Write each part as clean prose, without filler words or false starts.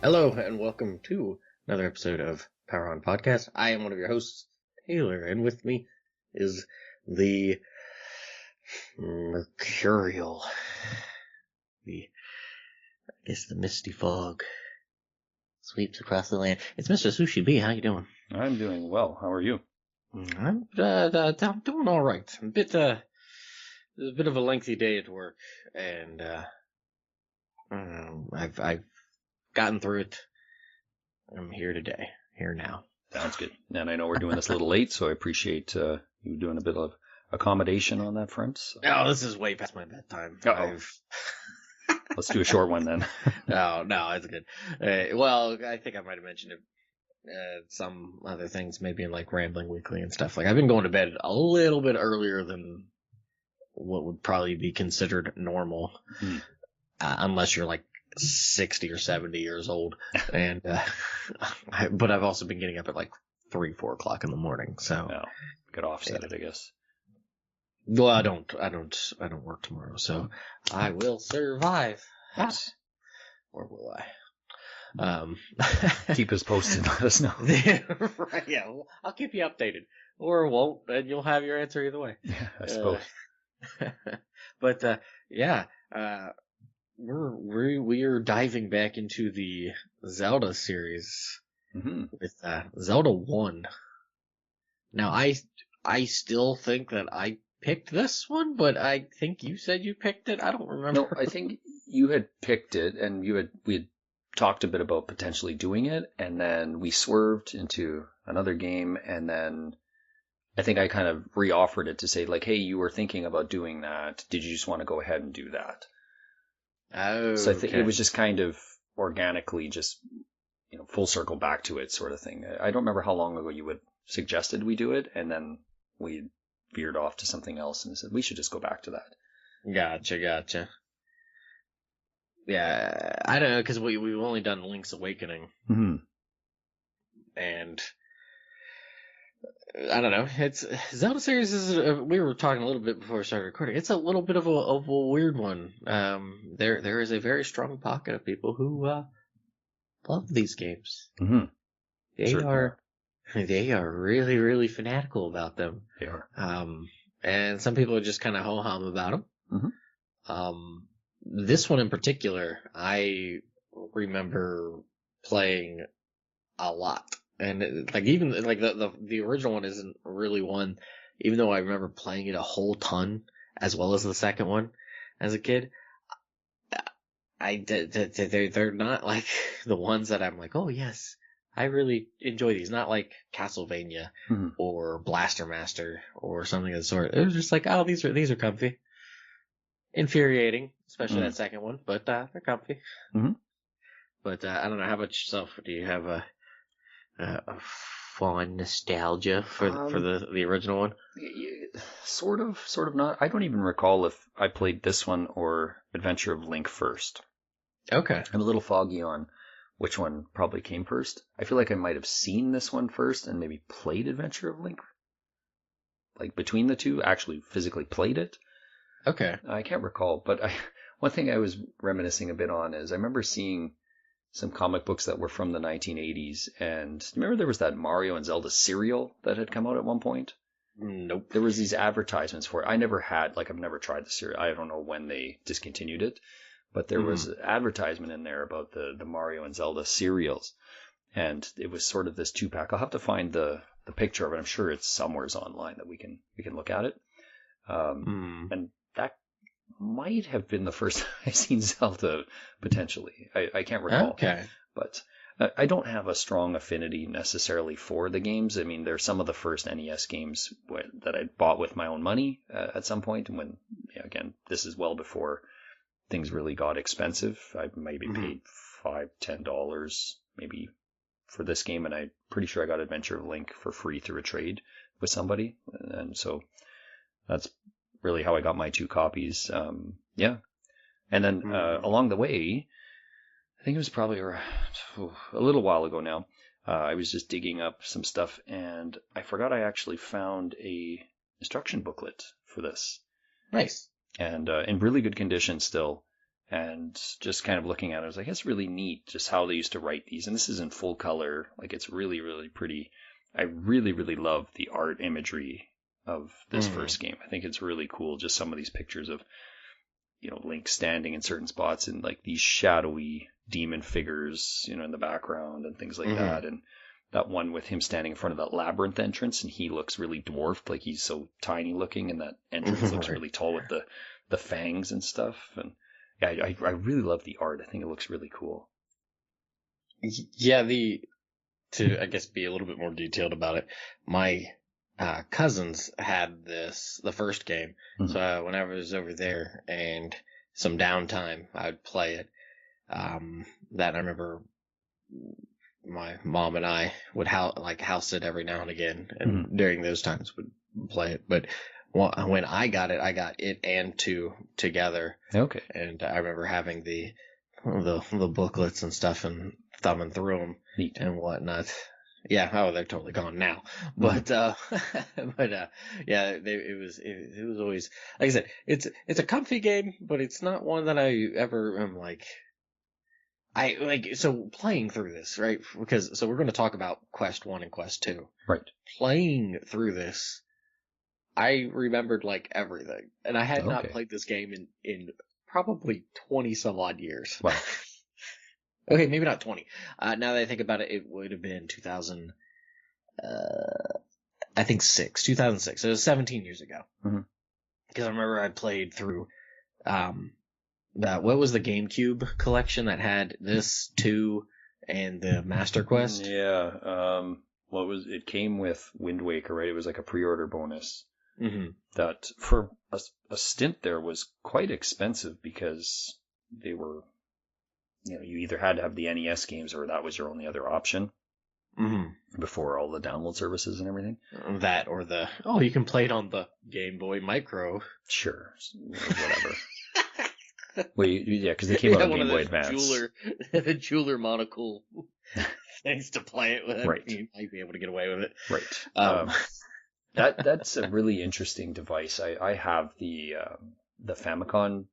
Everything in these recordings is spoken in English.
Hello and welcome to another episode of Power On Podcast. I am one of your hosts, Taylor, and with me is the mercurial, the misty fog sweeps across the land. It's Mr. Sushi B. How you doing? I'm doing well. How are you? I'm doing all right. It was a bit of a lengthy day at work, and I've gotten through it. I'm here today, here now. Sounds good. And I know we're doing this a little late, so I appreciate you doing a bit of accommodation on that front. So. Oh, this is way past my bedtime. Let's do a short one then. No, it's good. Well, I think I might have mentioned it. Some other things, maybe in like Rambling Weekly and stuff. Like I've been going to bed a little bit earlier than what would probably be considered normal, unless you're like 60 or 70 years old. And but I've also been getting up at like 3-4 o'clock in the morning. So could offset it, I guess. Well, I don't work tomorrow, so I will survive. Yes. Or will I? Keep us posted. Let us know. Right, yeah, well, I'll keep you updated, or won't, and you'll have your answer either way. Yeah, I suppose. But we're diving back into the Zelda series with Zelda 1. Now, I still think that I picked this one, but I think you said you picked it. I don't remember. No, I think you had picked it, and we had talked a bit about potentially doing it, and then we swerved into another game, and then I think I kind of reoffered it to say, like, hey, you were thinking about doing that. Did you just want to go ahead and do that? Oh, so I think it was just kind of organically just, full circle back to it sort of thing. I don't remember how long ago you had suggested we do it, and then we veered off to something else and said we should just go back to that. Gotcha. Yeah, I don't know, because we've only done Link's Awakening. And I don't know. It's Zelda series is. We were talking a little bit before we started recording. It's a little bit of a weird one. There is a very strong pocket of people who love these games. They are really, really fanatical about them. They are. And some people are just kind of ho hum about them. This one in particular, I remember playing a lot. And even the original one isn't really one, even though I remember playing it a whole ton, as well as the second one as a kid. They're not like the ones that I'm like, oh yes, I really enjoy these. Not like Castlevania or Blaster Master or something of the sort. It was just like, oh, these are comfy. Infuriating, especially that second one, but they're comfy. But I don't know. How about yourself? Do you have a fond nostalgia for the original one? Sort of not. I don't even recall if I played this one or Adventure of Link first. Okay. I'm a little foggy on which one probably came first. I feel like I might have seen this one first and maybe played Adventure of Link. Like between the two, actually physically played it. Okay. I can't recall, but one thing I was reminiscing a bit on is I remember seeing some comic books that were from the 1980s, and remember there was that Mario and Zelda cereal that had come out at one point? Nope. There was these advertisements for it. I've never tried the cereal. I don't know when they discontinued it, but there was an advertisement in there about the Mario and Zelda cereals, and it was sort of this 2-pack. I'll have to find the picture of it. I'm sure it's somewhere online that we can look at it. And that might have been the first time I've seen Zelda, potentially. I can't recall. Okay. But I don't have a strong affinity necessarily for the games. I mean, they're some of the first NES games that I bought with my own money at some point. And when, again, this is well before things really got expensive. I maybe paid $5-10 maybe for this game. And I'm pretty sure I got Adventure of Link for free through a trade with somebody. And so that's really how I got my 2 copies. And then along the way, I think it was probably around a little while ago now, I was just digging up some stuff, and I forgot I actually found a instruction booklet for this. Nice. And in really good condition still. And just kind of looking at it, I was like, it's really neat just how they used to write these. And this is in full color. Like, it's really, really pretty. I really, really love the art imagery of this first game. I think it's really cool. Just some of these pictures of, Link standing in certain spots and like these shadowy demon figures, in the background and things like that. And that one with him standing in front of that labyrinth entrance, and he looks really dwarfed, like he's so tiny looking, and that entrance looks really tall with the fangs and stuff. And yeah, I really love the art. I think it looks really cool. Yeah, to, I guess, be a little bit more detailed about it, my cousins had the first game. So whenever I was over there and some downtime, I would play it. That I remember my mom and I would house it every now and again, and during those times would play it. But when I got it and 2 together. Okay. And I remember having the booklets and stuff and thumbing through them. Neat. And whatnot. Yeah, they're totally gone now. But yeah, it was always, like I said, it's a comfy game, but it's not one that I ever am like. So playing through this, right? Because we're going to talk about Quest 1 and Quest 2. Right. Playing through this, I remembered like everything, and I had not Okay. played this game in probably 20 some odd years. Wow. Okay, maybe not 20. Now that I think about it, it would have been 2000, I think 2006. So it was 17 years ago. Because I remember I played through, what was the GameCube collection that had this, 2, and the Master Quest? Yeah. It came with Wind Waker, right? It was like a pre-order bonus. That for a stint there was quite expensive because they were, you either had to have the NES games or that was your only other option before all the download services and everything. That or you can play it on the Game Boy Micro. Sure, whatever. Well, yeah, because they came out on Game Boy Advance. The jeweler monocle things to play it with. Right. You might be able to get away with it. Right. That's a really interesting device. I have the Famicom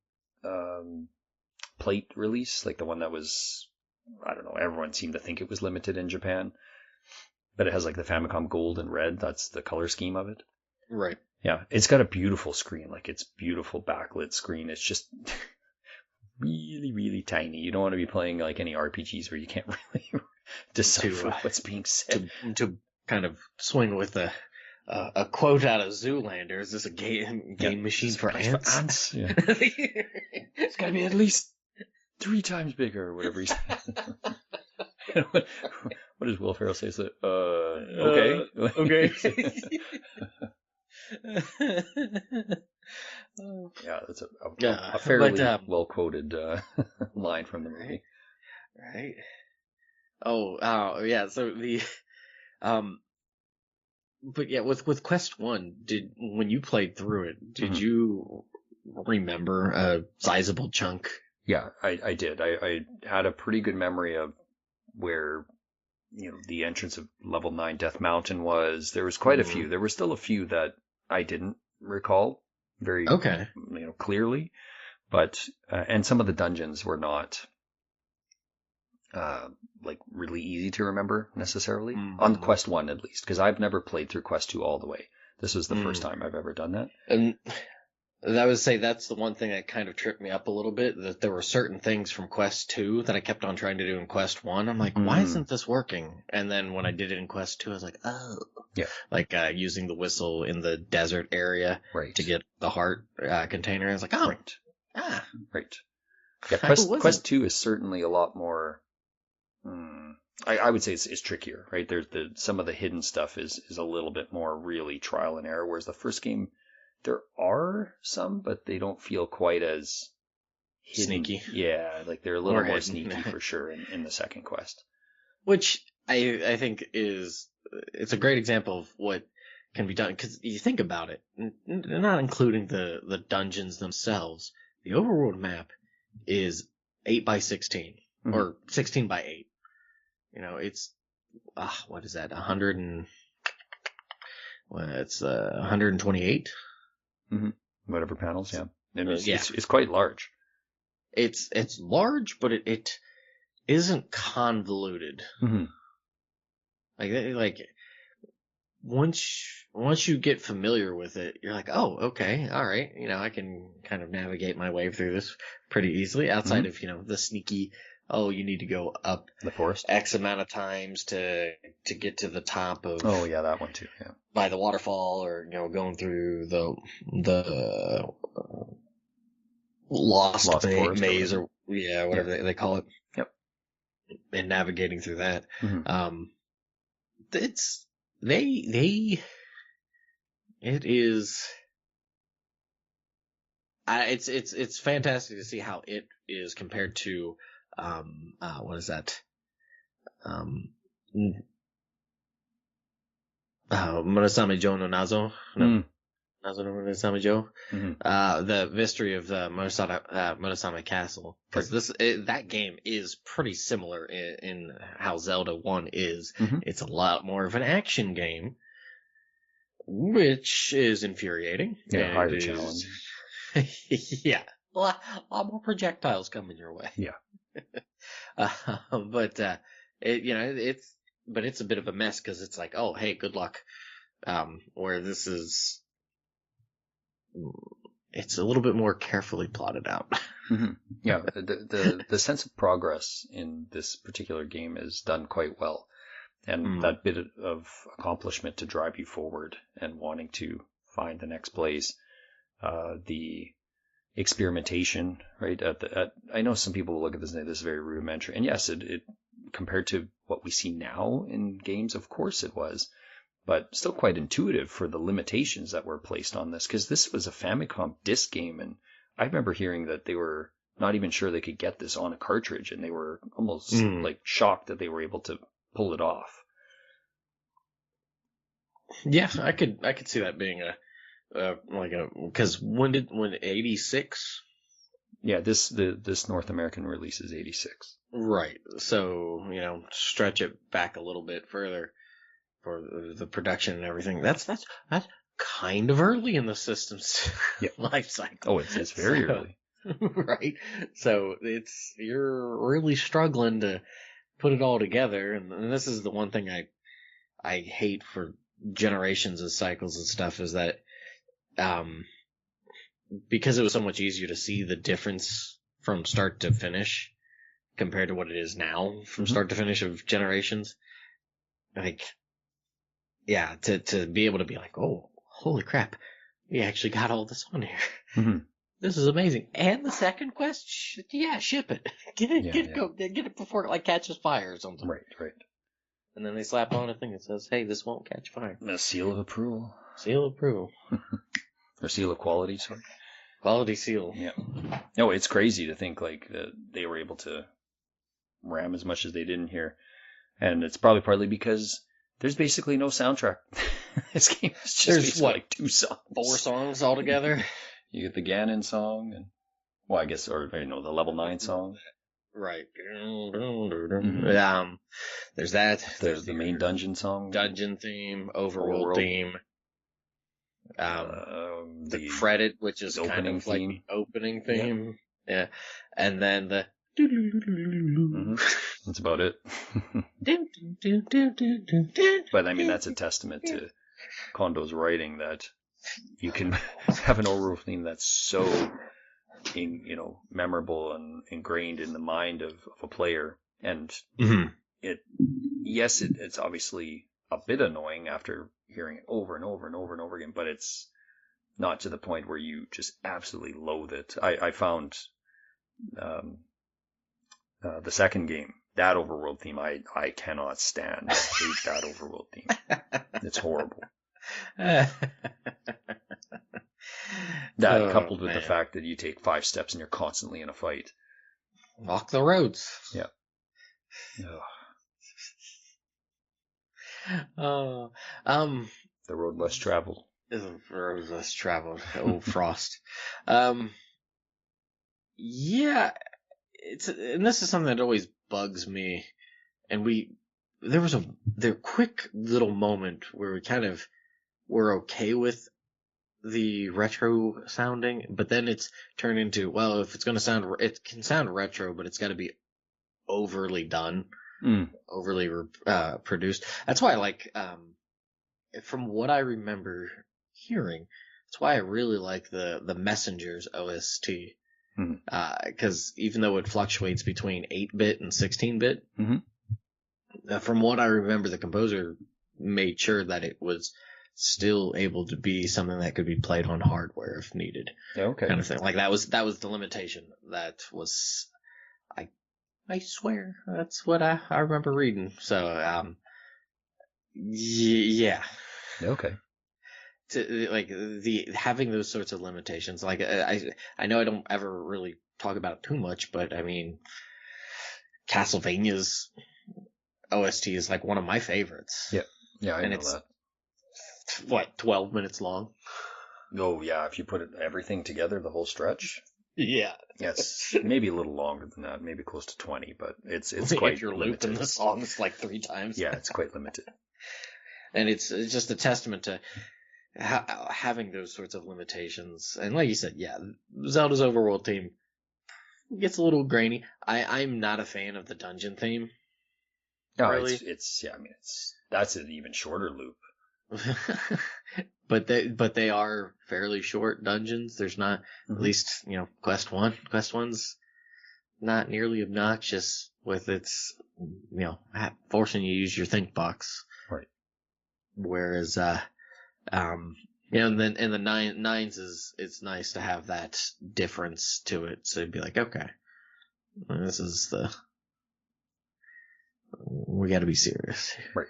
plate release, like the one that was, I don't know, everyone seemed to think it was limited in Japan, but it has like the Famicom Gold and Red. That's the color scheme of it. Right. Yeah, it's got a beautiful screen, like it's beautiful backlit screen. It's just really, really tiny. You don't want to be playing like any RPGs where you can't really decipher what's being said. To kind of swing with a quote out of Zoolander, is this a game machine for ants? Yeah. It's got to be at least 3 times bigger, or whatever he said. What does Will Ferrell say? So, okay. Yeah, that's a fairly well-quoted line from the movie. Right. Oh, yeah. So but yeah, with Quest 1, when you played through it, did you remember a sizable chunk? Yeah, I did. I had a pretty good memory of where, the entrance of level 9 Death Mountain was. There was quite a few. There were still a few that I didn't recall very clearly, but and some of the dungeons were not like really easy to remember necessarily on Quest 1 at least, because I've never played through Quest 2 all the way. This was the first time I've ever done that. And I would say that's the one thing that kind of tripped me up a little bit, that there were certain things from Quest 2 that I kept on trying to do in Quest 1. I'm like, why isn't this working? And then when I did it in Quest 2, I was like, oh. Yeah. Like using the whistle in the desert area to get the heart container. I was like, oh. Right. Yeah, Quest 2 is certainly a lot more... I would say it's trickier, right? There's some of the hidden stuff is a little bit more really trial and error, whereas the first game, there are some, but they don't feel quite as hidden. Sneaky. Yeah, like they're a little more sneaky for sure in the second Quest. Which I think it's a great example of what can be done, because you think about it, not including the dungeons themselves, the overworld map is 8 by 16 or 16 by 8. It's what is that? 100 and it's 128. Whatever panels, yeah. It's quite large. it's large, but it isn't convoluted. Mm-hmm. Like once you get familiar with it, you're like, oh, okay, all right, I can kind of navigate my way through this pretty easily. Outside of the sneaky, oh, you need to go up The forest. X amount of times to get to the top of. Oh yeah, that one too. Yeah. By the waterfall, or going through the lost Forest maze, or whatever they call it. Yep. And navigating through that. Mm-hmm. It's it is. It's fantastic to see how it is compared to what is that? Murasame Jo no Nazo. No. Nazo no Murasame Jo. The mystery of the Murasame Castle, because that game is pretty similar in how Zelda 1 is. Mm-hmm. It's a lot more of an action game, which is infuriating. Yeah, higher challenge. Yeah, a lot more projectiles coming your way. Yeah. But it's a bit of a mess, because it's like, oh, hey, good luck. Where this is, it's a little bit more carefully plotted out. Mm-hmm. Yeah, the sense of progress in this particular game is done quite well, and that bit of accomplishment to drive you forward and wanting to find the next place, the experimentation, right? I know some people will look at this and say this is very rudimentary, and yes, it compared to what we see now in games, of course it was. But still quite intuitive for the limitations that were placed on this, because this was a Famicom disc game, and I remember hearing that they were not even sure they could get this on a cartridge, and they were almost like shocked that they were able to pull it off. Yeah, I could see that being because when 86? Yeah, this North American release is 86. Right. So, stretch it back a little bit further for the production and everything. That's kind of early in the system's life cycle. Oh, it's very early. Right. So you're really struggling to put it all together, and this is the one thing I hate for generations of cycles and stuff, is that because it was so much easier to see the difference from start to finish compared to what it is now from start to finish of generations, like, yeah, to be able to be like, oh, holy crap, we actually got all this on here. Mm-hmm. This is amazing. And the second quest, ship it. Get it before it catches fire or something. Right. And then they slap on a thing that says, hey, this won't catch fire. A seal of approval. Seal of approval. Or seal of quality, sorry. Quality seal. Yeah. No, it's crazy to think that they were able to ram as much as they did in here. And it's probably partly because there's basically no soundtrack. This game is just like 2 songs. 4 songs altogether. You get the Ganon song, and I guess, or the level 9 song. Right. Mm-hmm. There's that. There's the main dungeon song. Dungeon theme, overworld theme. The credit, which is kind of like the opening theme. Yeah. And then the. Mm-hmm. That's about it. But I mean, that's a testament to Kondo's writing, that you can have an overworld theme that's so memorable and ingrained in the mind of a player. And it's obviously a bit annoying after hearing it over and over and over and over again, but it's not to the point where you just absolutely loathe it. I found the second game, that overworld theme, I cannot stand. I hate that overworld theme. It's horrible. That coupled with the fact that you take 5 steps and you're constantly in a fight. Walk the roads. Yeah. The road less traveled. The road less traveled. Oh, Frost. Yeah, and this is something that always bugs me. And there was a quick little moment where we kind of were okay with the retro sounding, but then it's turned into, well, if it's going to sound, it can sound retro, but it's got to be overly done, overly produced. That's why, like, from what I remember hearing, that's why I really like the Messengers OST. Because even though it fluctuates between 8-bit and 16-bit, from what I remember, the composer made sure that it was still able to be something that could be played on hardware if needed. Okay. Kind of thing. Like that was the limitation. That was, I swear that's what I remember reading. So yeah. Okay. To like the having those sorts of limitations. Like I know I don't ever really talk about it too much, but I mean, Castlevania's OST is like one of my favorites. Yeah, I and know it's that. what 12 minutes long. Oh yeah, if you put everything together, the whole stretch. Yeah. Yes, maybe a little longer than that, maybe close to 20, but it's quite if you're limited. looping the songs like 3 times. Yeah, it's quite limited. And it's just a testament to having those sorts of limitations. And like you said, yeah, Zelda's overworld theme gets a little grainy. I'm not a fan of the dungeon theme. No, really. That's an even shorter loop. but they are fairly short dungeons. There's not, at least, quest 1's not nearly obnoxious with its, forcing you to use your think box. Right. Whereas, and then in the nines it's nice to have that difference to it. So you'd be like, okay, this is we got to be serious. Right.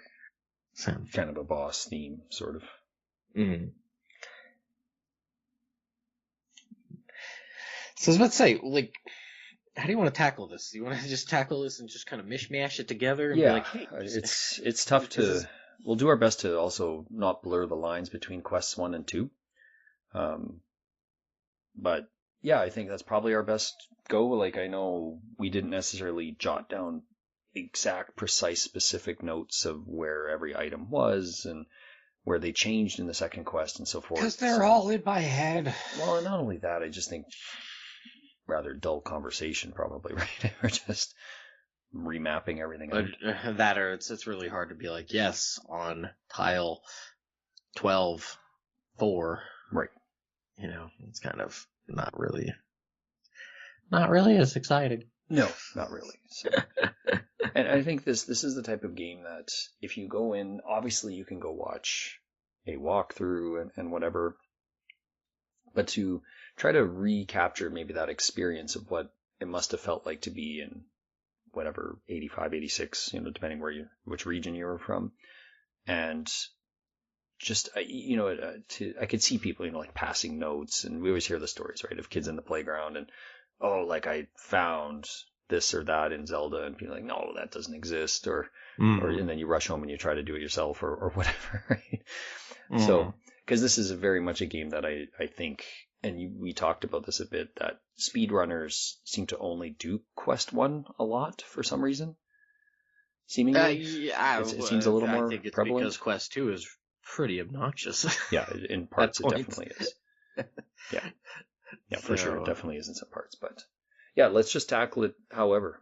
So, kind of a boss theme, sort of. So I was about to say, like, how do you want to tackle this? Do you want to just tackle this and just kind of mishmash it together and be like, hey, it's tough to. We'll do our best to also not blur the lines between quests 1 and 2. But yeah, I think that's probably our best go. Like, I know we didn't necessarily jot down exact, precise, specific notes of where every item was and where they changed in the second quest and so forth. Because they're all in my head. Well, and not only that, I just think rather dull conversation, probably, right? We're just remapping everything out. That or it's really hard to be like, yes, on tile 12-4. Right. It's kind of not really as exciting. No, not really. So. And I think this is the type of game that if you go in, obviously you can go watch a walkthrough and whatever, but to try to recapture maybe that experience of what it must have felt like to be in whatever, 85, 86, depending which region you were from. And just, I could see people, like passing notes, and we always hear the stories, right, of kids in the playground and, oh, like I found this or that in Zelda, and be like, no, that doesn't exist, or and then you rush home and you try to do it yourself or whatever, right? So, because this is very much a game that I think, and we talked about this a bit, that speedrunners seem to only do Quest 1 a lot for some reason. Seemingly. It seems a little more I think it's prevalent. Because Quest 2 is pretty obnoxious. Yeah, in parts it definitely is. Yeah. Yeah, for sure. It definitely is in some parts. But yeah, let's just tackle it however.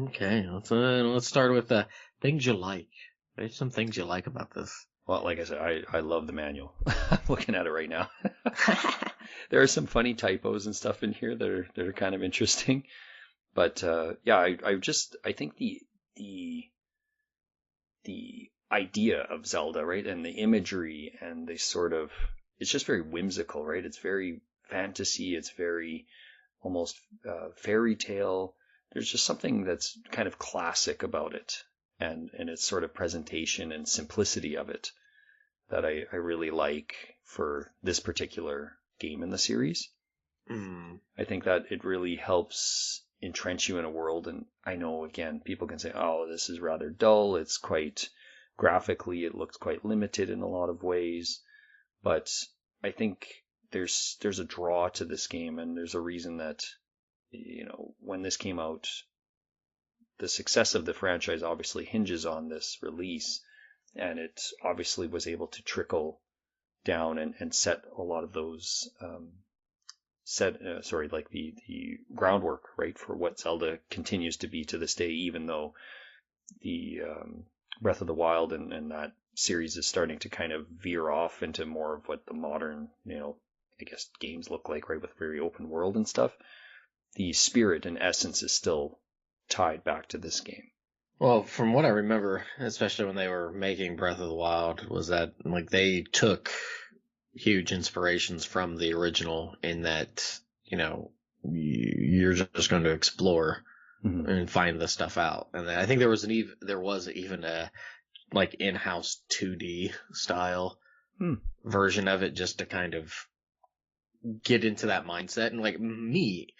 Okay, let's start with things you like. There's some things you like about this. Well, like I said, I love the manual. I'm looking at it right now. There are some funny typos and stuff in here that are kind of interesting. But yeah, I think the idea of Zelda, right, and the imagery and the sort of, it's just very whimsical, right? It's very fantasy. It's very almost fairy tale. There's just something that's kind of classic about it, and its sort of presentation and simplicity of it that I really like for this particular game in the series. I think that it really helps entrench you in a world, and I know, again, people can say, oh, this is rather dull, it's quite graphically, it looks quite limited in a lot of ways, but I think there's a draw to this game, and there's a reason that, when this came out, the success of the franchise obviously hinges on this release, and it obviously was able to trickle down and set a lot of those like the groundwork, right, for what Zelda continues to be to this day, even though the Breath of the Wild and that series is starting to kind of veer off into more of what the modern, I guess games look like, right, with very open world and stuff. The spirit and essence is still tied back to this game. Well, from what I remember, especially when they were making Breath of the Wild, was that like they took huge inspirations from the original in that, you're just going to explore and find this stuff out. And I think there was even a like in-house 2D style version of it, just to kind of get into that mindset. And like me,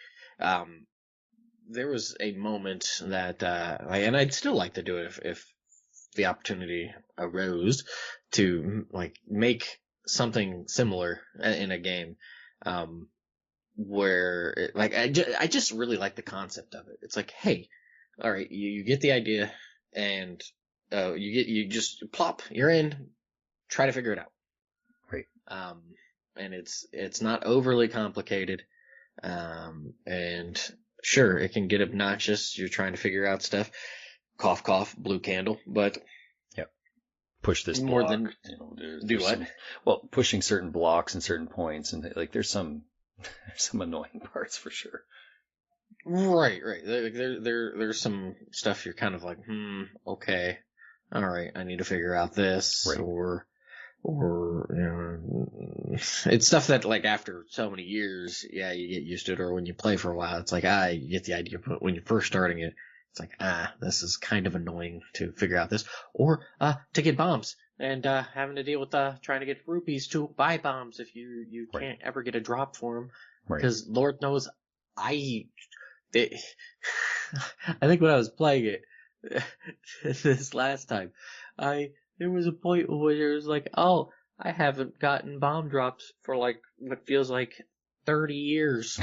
there was a moment that, and I'd still like to do it if the opportunity arose to like make something similar in a game, where I just really like the concept of it. It's like, hey, all right, you get the idea, and you just plop, you're in, try to figure it out. Right. And it's not overly complicated, and sure, it can get obnoxious. You're trying to figure out stuff. Cough, cough, blue candle. But push this more block. Than do what? Pushing certain blocks and certain points, and like there's some annoying parts for sure. Right. There's some stuff you're kind of like, okay, all right, I need to figure out this, right. or it's stuff that like after so many years, you get used to it, or when you play for a while, it's like you get the idea. But when you're first starting it, it's like this is kind of annoying to figure out this, or to get bombs and having to deal with trying to get rupees to buy bombs if you can't ever get a drop for them, because Lord knows I think when I was playing it this last time, there was a point where it was like, oh, I haven't gotten bomb drops for like what feels like 30 years.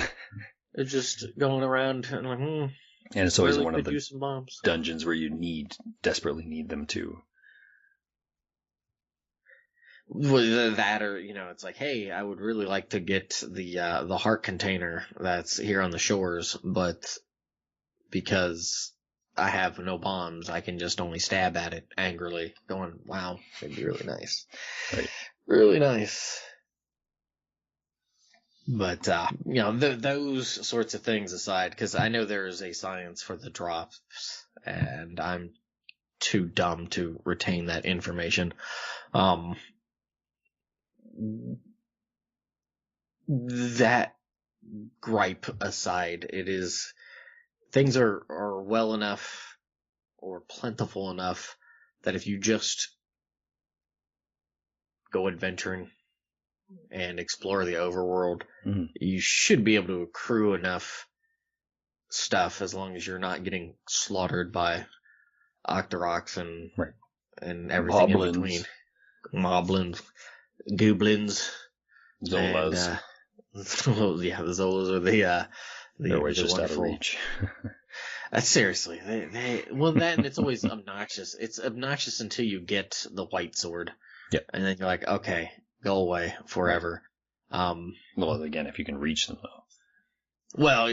It's just going around and like, and it's always really one of the some bombs. Dungeons where you desperately need them too. That, or it's like, hey, I would really like to get the heart container that's here on the shores, but because I have no bombs, I can just only stab at it angrily, going, wow, that'd be really nice. Right. Really nice. But, those sorts of things aside, because I know there is a science for the drops, and I'm too dumb to retain that information. That gripe aside, things are well enough or plentiful enough that if you just go adventuring and explore the overworld, you should be able to accrue enough stuff, as long as you're not getting slaughtered by Octoroks and everything in between. Moblins, goblins, Zolas. And, the Zolas are the just wonderful. Out of reach. Seriously, that, and it's always obnoxious. It's obnoxious until you get the white sword. Yep. And then you're like, okay, go away forever. Well, again, if you can reach them though. Well,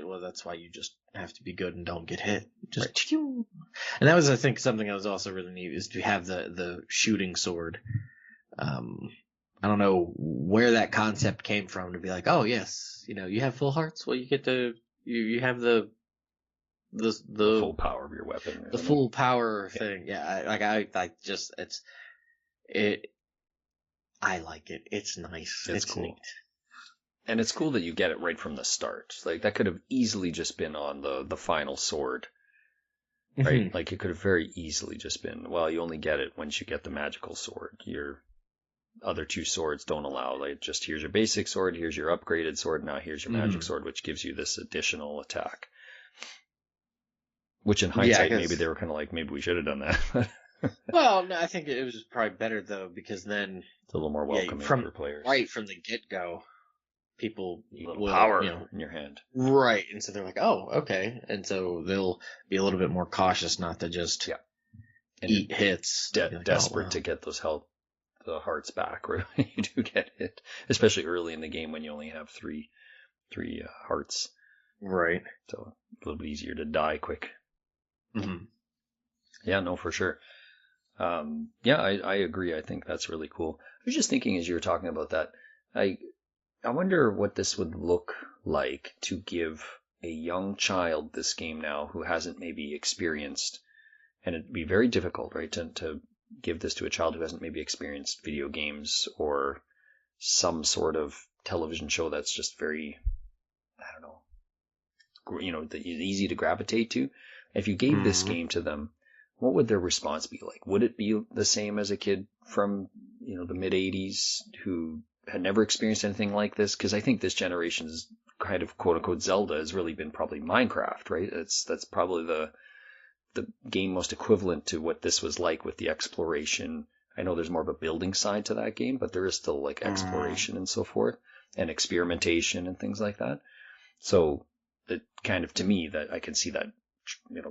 well, that's why you just have to be good and don't get hit. And that was, I think, something that was also really neat, is to have the shooting sword. I don't know where that concept came from, to be like, oh yes, you have full hearts. Well, you get to you have the full power of your weapon. The full power thing. Yeah, I like it. It's nice. It's cool. Neat. And it's cool that you get it right from the start. Like, that could have easily just been on the final sword. Right? Mm-hmm. Like, it could have very easily just been, well, you only get it once you get the magical sword. Your other two swords don't allow, like, just here's your basic sword, here's your upgraded sword, now here's your magic sword, which gives you this additional attack. Which in hindsight, maybe they were kind of like, maybe we should have done that. Well, no, I think it was probably better, though, because then it's a little more welcoming for players. Right from the get-go, people will, power in your hand. Right, and so they're like, oh, okay. And so they'll be a little bit more cautious not to just eat hits. Desperate to get those health the hearts back when you do get hit, especially early in the game when you only have three hearts. Right. So a little bit easier to die quick. Mm-hmm. Yeah, no, for sure. Yeah, I agree. I think that's really cool. I was just thinking as you were talking about that, I wonder what this would look like to give a young child this game now who hasn't maybe experienced, and it'd be very difficult, right, to give this to a child who hasn't maybe experienced video games or some sort of television show that's just very, I don't know, easy to gravitate to. If you gave this game to them, what would their response be like? Would it be the same as a kid from, the mid 80s who had never experienced anything like this? Because I think this generation's kind of quote unquote Zelda has really been probably Minecraft, right? That's probably the game most equivalent to what this was like with the exploration. I know there's more of a building side to that game, but there is still like exploration and so forth and experimentation and things like that. So it kind of, to me, that I can see that,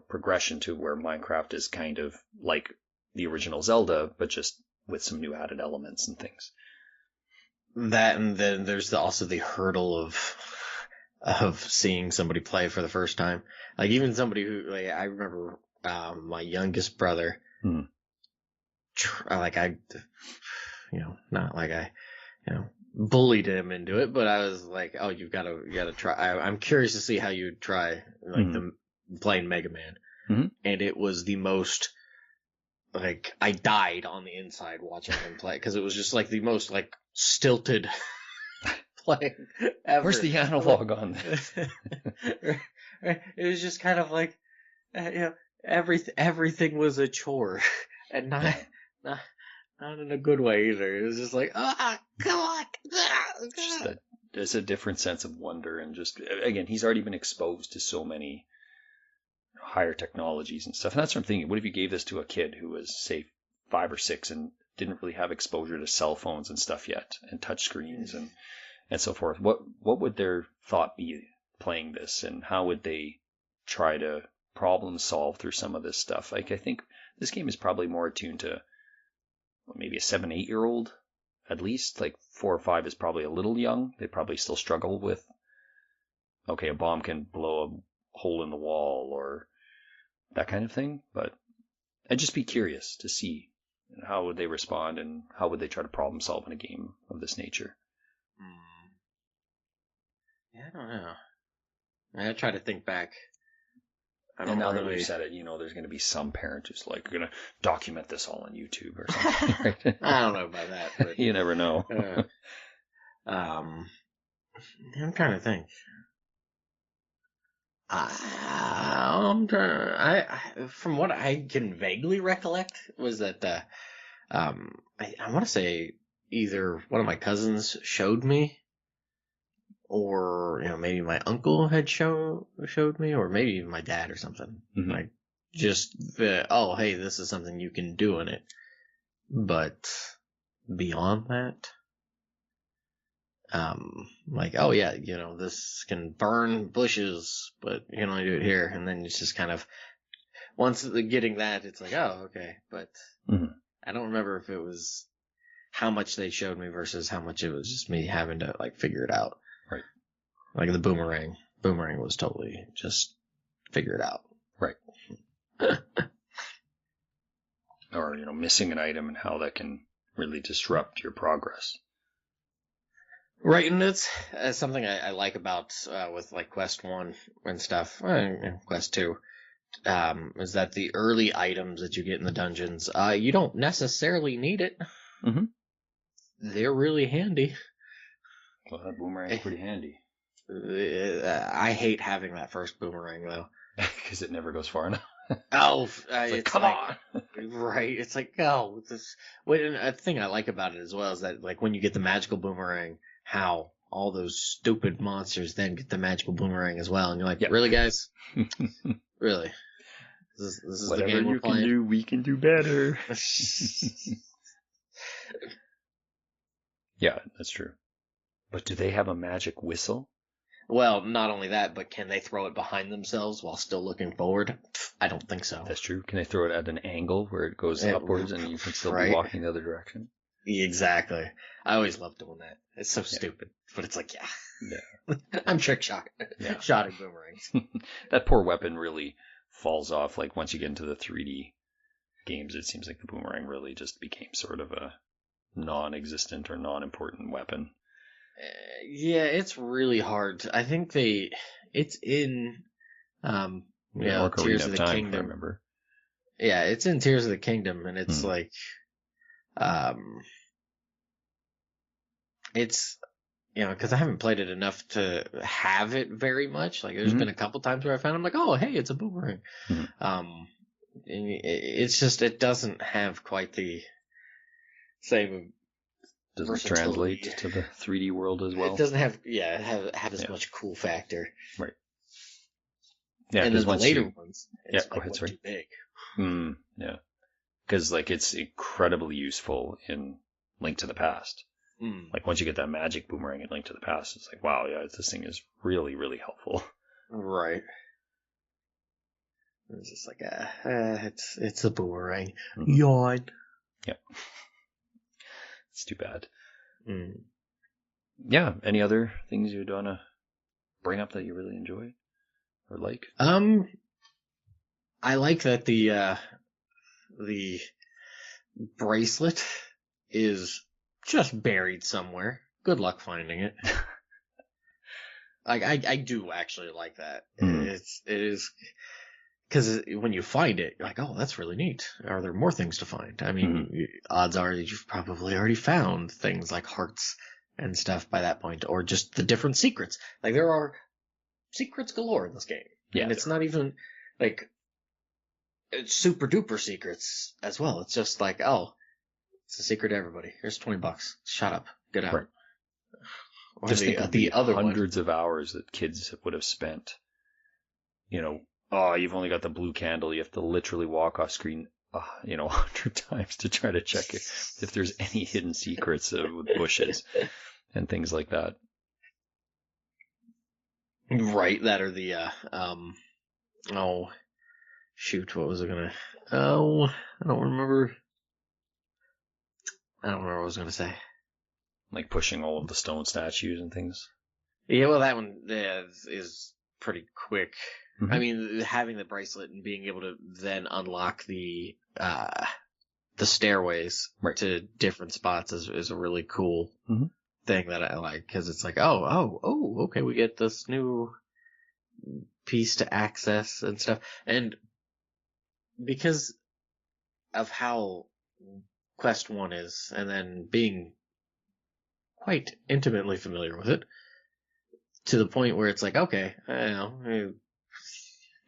progression to where Minecraft is kind of like the original Zelda, but just with some new added elements and things. That, and then there's also the hurdle of seeing somebody play for the first time. Like even somebody who, like, I remember my youngest brother, not like I bullied him into it, but I was like, oh, you gotta try. I'm curious to see how you try, like, playing Mega Man. And it was the most, like, I died on the inside watching him play, because it was just like the most, like, stilted playing ever. Where's the analog on this? Right. It was just kind of like, everything was a chore, and not in a good way either. It was just like, come on. There's a different sense of wonder, and just, again, he's already been exposed to so many higher technologies and stuff. And that's what I'm thinking. What if you gave this to a kid who was, say, 5 or 6 and didn't really have exposure to cell phones and stuff yet, and touch screens and so forth? What would their thought be playing this, and how would they try to problem solve through some of this stuff? Like, I think this game is probably more attuned to maybe a 7, 8-year-old at least. Like 4 or 5 is probably a little young. They probably still struggle with, okay, a bomb can blow a hole in the wall or that kind of thing. But I'd just be curious to see how would they respond, and how would they try to problem solve in a game of this nature. Yeah, I don't know. I try to think back. And now that we've said it, there's going to be some parent who's like going to document this all on YouTube or something. Right? I don't know about that, but you never know. I'm trying to think. From what I can vaguely recollect was that I want to say either one of my cousins showed me, or maybe my uncle had showed me, or maybe even my dad or something. Like, just oh, hey, this is something you can do in it. But beyond that, like, oh yeah, this can burn bushes, but you can only do it here. And then it's just kind of, once getting that, it's like, oh, okay. But I don't remember if it was how much they showed me versus how much it was just me having to, like, figure it out. Right. Like the boomerang was totally just figure it out. Right. Or, missing an item and how that can really disrupt your progress. Right, and it's something I like about with, like, Quest 1 and stuff, and Quest 2, is that the early items that you get in the dungeons, you don't necessarily need it. They're really handy. Well, that boomerang is pretty handy. I hate having that first boomerang, though. Because it never goes far enough. Oh, it's come on! Right, it's like, oh, this. Wait, and a thing I like about it as well is that, like, when you get the magical boomerang, how all those stupid monsters then get the magical boomerang as well, and you're like, really, guys? Really? This is whatever the game we're playing? Can do, we can do better. Yeah, that's true. But do they have a magic whistle? Well, not only that, but can they throw it behind themselves while still looking forward? I don't think so. That's true. Can they throw it at an angle where it goes upwards and you can still be walking the other direction? Exactly. I always love doing that. It's so Yeah. stupid, but it's like, yeah, Yeah. I'm trick Yeah. shotting boomerangs. That poor weapon really falls off. Like once you get into the 3D games, it seems like the boomerang really just became sort of a non-existent or non-important weapon. Yeah, it's really hard. I think it's in, Yeah, Ocarina Tears of of the Time, if I Kingdom. remember. Yeah, it's in Tears of the Kingdom, and it's Hmm. like, um, it's, because I haven't played it enough to have it very much. Like, there's Hmm. been a couple times where I found, I'm like, oh, hey, it's a boomerang. Hmm. Um, and it's just, it doesn't have quite the same Doesn't translate versatility. to the 3D world as It well. doesn't have as Yeah, much cool factor. right. Yeah, And because then the once later you, ones, yeah, it's go like ahead, way sorry. too big. Yeah, because like it's incredibly useful in Link to the Past. Mm, Like once you get that magic boomerang in Link to the Past, it's like, wow, yeah, this thing is really, really helpful. right. It's just like, it's a boomerang. Hmm. Yawn. Yeah, it's too bad. Mm. Yeah, any other things you'd want to bring up that you really enjoy or like? Um, I like that the bracelet is just buried somewhere. Good luck finding it. I do actually like that. Hmm. It is because when you find it, you're like, oh, that's really neat. Are there more things to find? I Hmm. mean, odds are that you've probably already found things like hearts and stuff by that point, or just the different secrets. Like there are secrets galore in this game, Yeah, and there it's not are. even like it's super duper secrets as well. It's just like, oh, it's a secret to everybody. Here's $20. Shut up. Get Right. out. Or Just think of the the other one. hundreds of hours that kids would have spent. Oh, you've only got the blue candle. You have to literally walk off screen, 100 times to try to check if there's any hidden secrets with bushes and things like that. Right, that or the oh shoot, what was I gonna oh I don't remember. I don't remember what I was gonna say. Like pushing all of the stone statues and things. Yeah, well that one is pretty quick. I Hmm. mean, having the bracelet and being able to then unlock the stairways Right. to different spots is a really cool Hmm. thing that I like because it's like, oh, okay, we get this new piece to access and stuff. And because of how Quest 1 is, and then being quite intimately familiar with it, to the point where it's like, okay,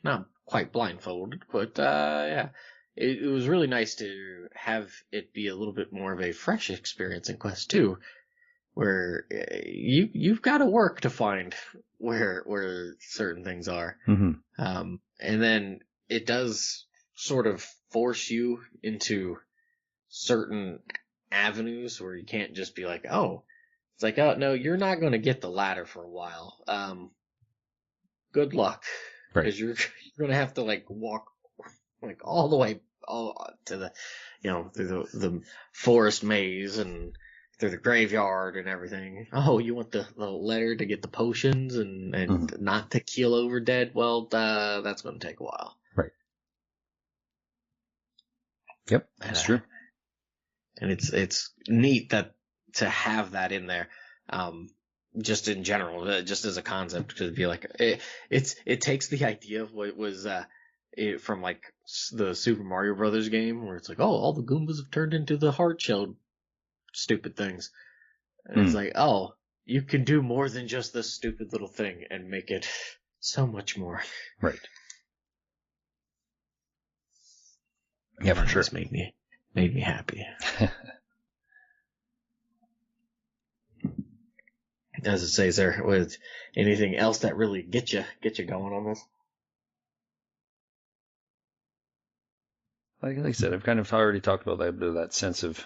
not quite blindfolded, but yeah. It was really nice to have it be a little bit more of a fresh experience in Quest 2, where you've got to work to find where certain things are. Hmm. And then it does sort of force you into certain avenues where you can't just be like, oh, it's like, oh no, you're not going to get the ladder for a while. Good luck, Right. because you're going to have to like walk like all the way all to the, through the forest maze and through the graveyard and everything. Oh, you want the letter to get the potions and Hmm. not to keel over dead? Well, that's going to take a while. Right. Yep, And that's true. it's neat that to have that in there. Just in general, just as a concept, to be like it takes the idea of what was from like the Super Mario Brothers game, where it's like, oh, all the Goombas have turned into the hard shelled stupid things, and it's Mm. like, oh, you can do more than just this stupid little thing and make it so much more. Right. Yeah, And for that sure. always made me happy. As it says there, with anything else that really get you going on this? Like I said, I've kind of already talked about that sense of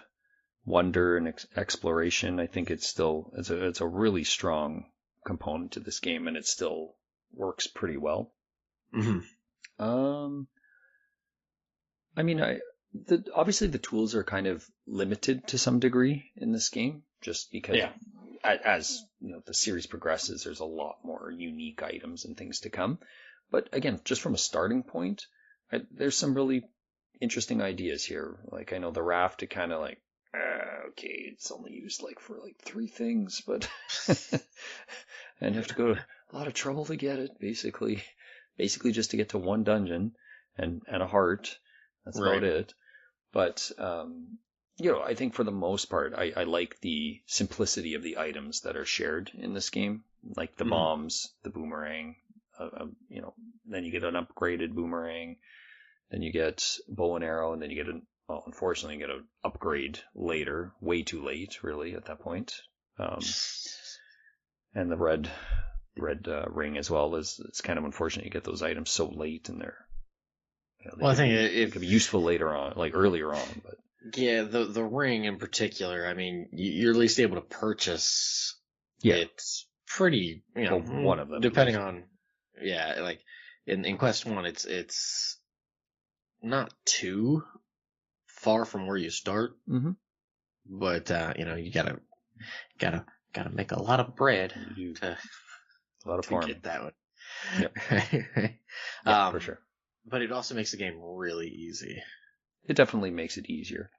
wonder and exploration. I think it's a really strong component to this game, and it still works pretty well. Mm-hmm. Um, I mean, Obviously the tools are kind of limited to some degree in this game, just because Yeah. as the series progresses, there's a lot more unique items and things to come. But again, just from a starting point, there's some really interesting ideas here. Like I know the raft, it kind of like, okay, it's only used like for like 3 things, but and you have to go to a lot of trouble to get it, basically just to get to one dungeon and a heart. That's about it. But I think for the most part, I like the simplicity of the items that are shared in this game, like the bombs, the boomerang. Then you get an upgraded boomerang, then you get bow and arrow, and then you get unfortunately, you get an upgrade later, way too late, really, at that point. And the red ring as well it's kind of unfortunate you get those items so late, and I think it could be useful later on, like earlier on, but. Yeah, the ring in particular, I mean, you're at least able to purchase it's pretty, one of them, depending on, like in Quest 1, it's not too far from where you start, but, you gotta make a lot of bread to a lot of farming. get that one. Yep. For sure. But it also makes the game really easy. It definitely makes it easier.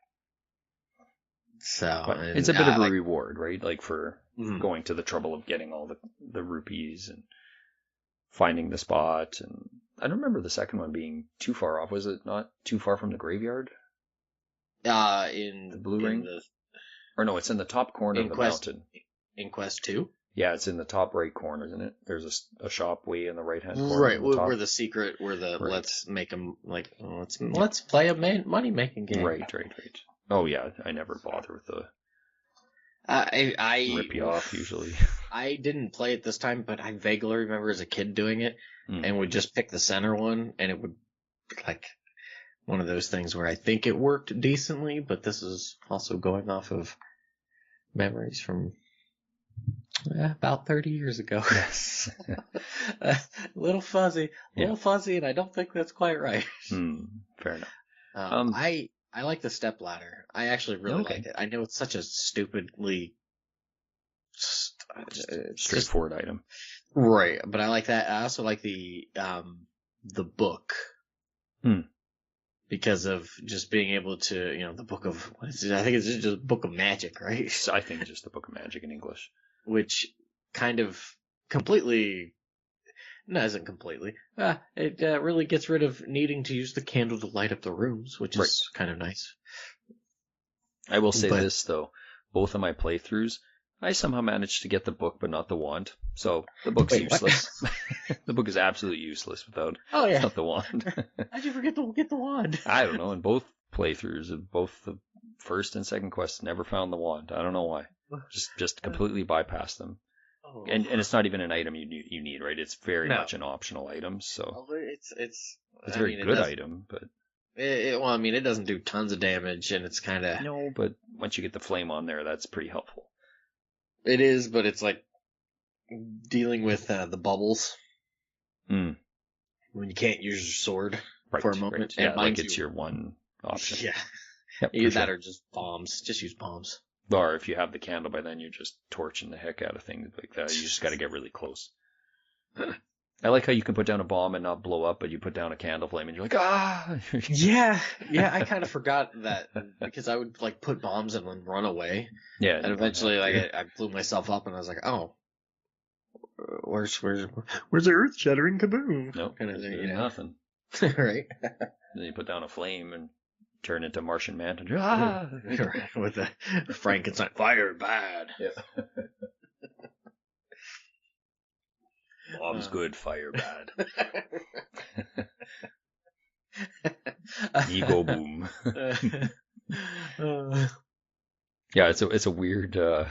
So it's a bit of a reward, right? Like for going to the trouble of getting all the rupees and finding the spot. And I don't remember the second one being too far off. Was it not too far from the graveyard? In the blue ring? Or no, it's in the top corner of the mountain. In Quest 2? Yeah, it's in the top right corner, isn't it? There's a shop way in the right hand corner. Right, where the secret, let's make them like let's play a money making game. Right. Oh yeah, I never bother with the. I rip you off usually. I didn't play it this time, but I vaguely remember as a kid doing it, and would just pick the center one, and it would like one of those things where I think it worked decently, but this is also going off of memories from about 30 years ago. Yes. A little fuzzy, and I don't think that's quite right. Fair enough. I like the step ladder. I actually really like it. I know it's such a stupidly straightforward item. Right, but I like that. I also like the book. Because of just being able to, the book of, what is it? I think it's just a book of magic, right? I think it's just the book of magic in English. Which kind of completely, no, isn't completely. It really gets rid of needing to use the candle to light up the rooms, which is kind of nice. I will say this, though. Both of my playthroughs, I somehow managed to get the book, but not the wand. So the book's useless. The book is absolutely useless without the wand. How'd you forget to get the wand? I don't know. In both playthroughs, of both the first and second quests, never found the wand. I don't know why. Just completely bypassed them. Oh. And it's not even an item you need, right? It's very much an optional item. So it's a very good item, but it doesn't do tons of damage, and it's kind of no. But once you get the flame on there, that's pretty helpful. It is, but it's like dealing with the bubbles when you can't use your sword for a moment. Right. Yeah, like it's your one option. Yeah, that or just bombs. Just use bombs. Or if you have the candle by then, you're just torching the heck out of things like that. You just got to get really close. I like how you can put down a bomb and not blow up, but you put down a candle flame and you're like, ah! Yeah, I kind of forgot that because I would like put bombs and then run away. Yeah. And eventually I blew myself up and I was like, oh, where's the earth shattering kaboom? Nope, kind of thing, nothing. Right. Then you put down a flame and turn into Martian Manhunter. Right, with the Frankenstein, fire bad. Yeah. Bomb's good, fire bad. Ego boom. Yeah, it's a weird. I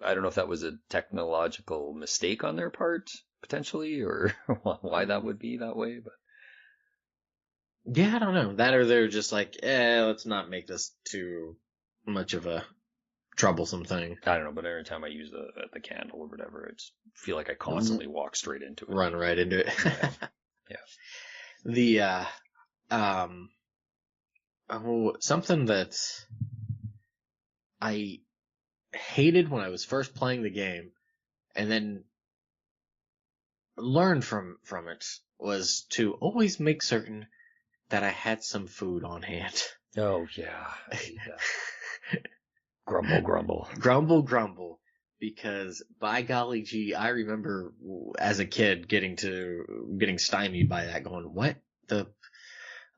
don't know if that was a technological mistake on their part, potentially, or why that would be that way. But yeah, I don't know. That or they're just like, let's not make this too much of a troublesome thing. I don't know, but every time I use the candle or whatever, I just feel like I constantly walk straight into it. Run right into it. Yeah. The something that I hated when I was first playing the game, and then learned from it, was to always make certain that I had some food on hand. Oh yeah, I hate that. Grumble, grumble. Grumble, grumble. Because by golly gee, I remember as a kid getting stymied by that, going, what the,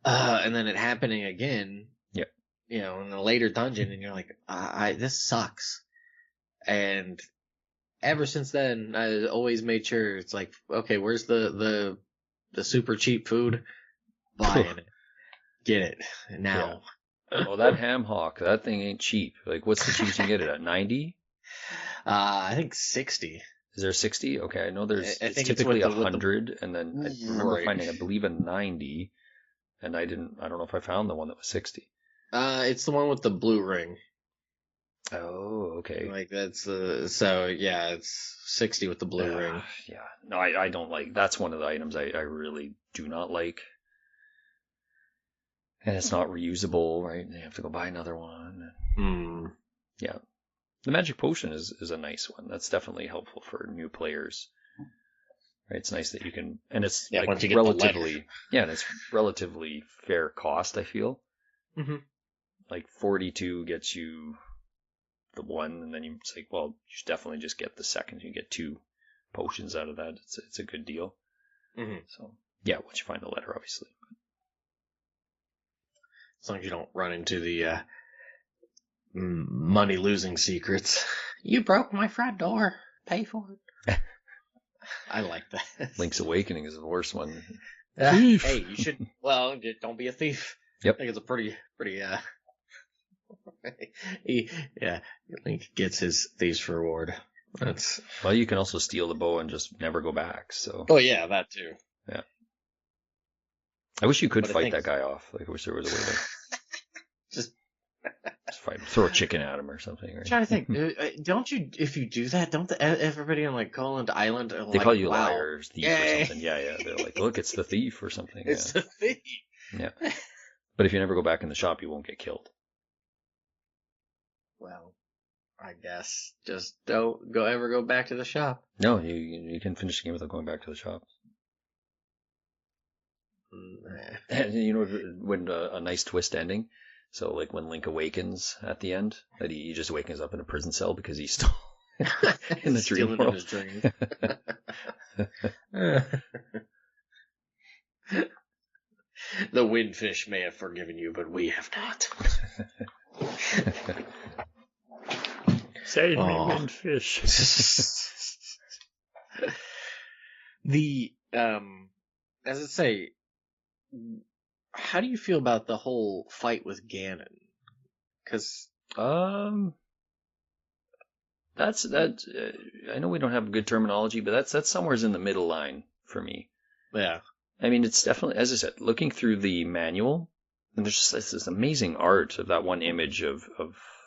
and then it happening again, Yeah. you know, in a later dungeon, and you're like, this sucks. And ever since then, I always made sure it's like, okay, where's the super cheap food? Buying it. Get it. Now. Yeah. Oh, that ham hock, that thing ain't cheap. Like, what's the cheapest you can get it at? 90? I think 60. Is there 60? Okay, I know it's think typically it's with 100, and then I remember right. finding, I believe, a 90, and I don't know if I found the one that was 60. It's the one with the blue ring. Oh, okay. Like that's so yeah, it's 60 with the blue ring. Yeah. No, I don't like, that's one of the items I really do not like. And it's not reusable, right? You have to go buy another one. Yeah. The magic potion is a nice one. That's definitely helpful for new players. Right? It's nice that you can, and it's like once you get relatively, and it's relatively fair cost, I feel. Mm-hmm. Like 42 gets you the one, and then it's like, well, you should definitely just get the second. You get 2 potions out of that. It's a good deal. Mm-hmm. So yeah, once you find the letter, obviously. As long as you don't run into the money losing secrets. You broke my front door. Pay for it. I like that. Link's Awakening is the worst one. Thief. Hey, you should. Well, don't be a thief. Yep. I think it's a pretty. Link gets his thief's reward. That's. Well, you can also steal the bow and just never go back. So. Oh yeah, that too. Yeah. I wish you could fight that guy off. Like, I wish there was a way to just fight him. Throw a chicken at him or something. Right? I'm trying to think. Don't you? If you do that, don't everybody on like Coland Island? They call you liar or thief Yay. or something. Yeah. They're like, look, it's the thief or something. It's the thief. Yeah. But if you never go back in the shop, you won't get killed. Well, I guess just don't ever go back to the shop. No, you can finish the game without going back to the shop. And you know, when a nice twist ending. So like when Link awakens at the end, that he just awakens up in a prison cell because he's still in the dream world. In his dreams. The windfish may have forgiven you, but we have not. Save me, windfish. As I say, how do you feel about the whole fight with Ganon? Because that's that. I know we don't have good terminology, but that's somewhere's in the middle line for me. Yeah. I mean, it's definitely, as I said, looking through the manual, and there's just this amazing art of that one image of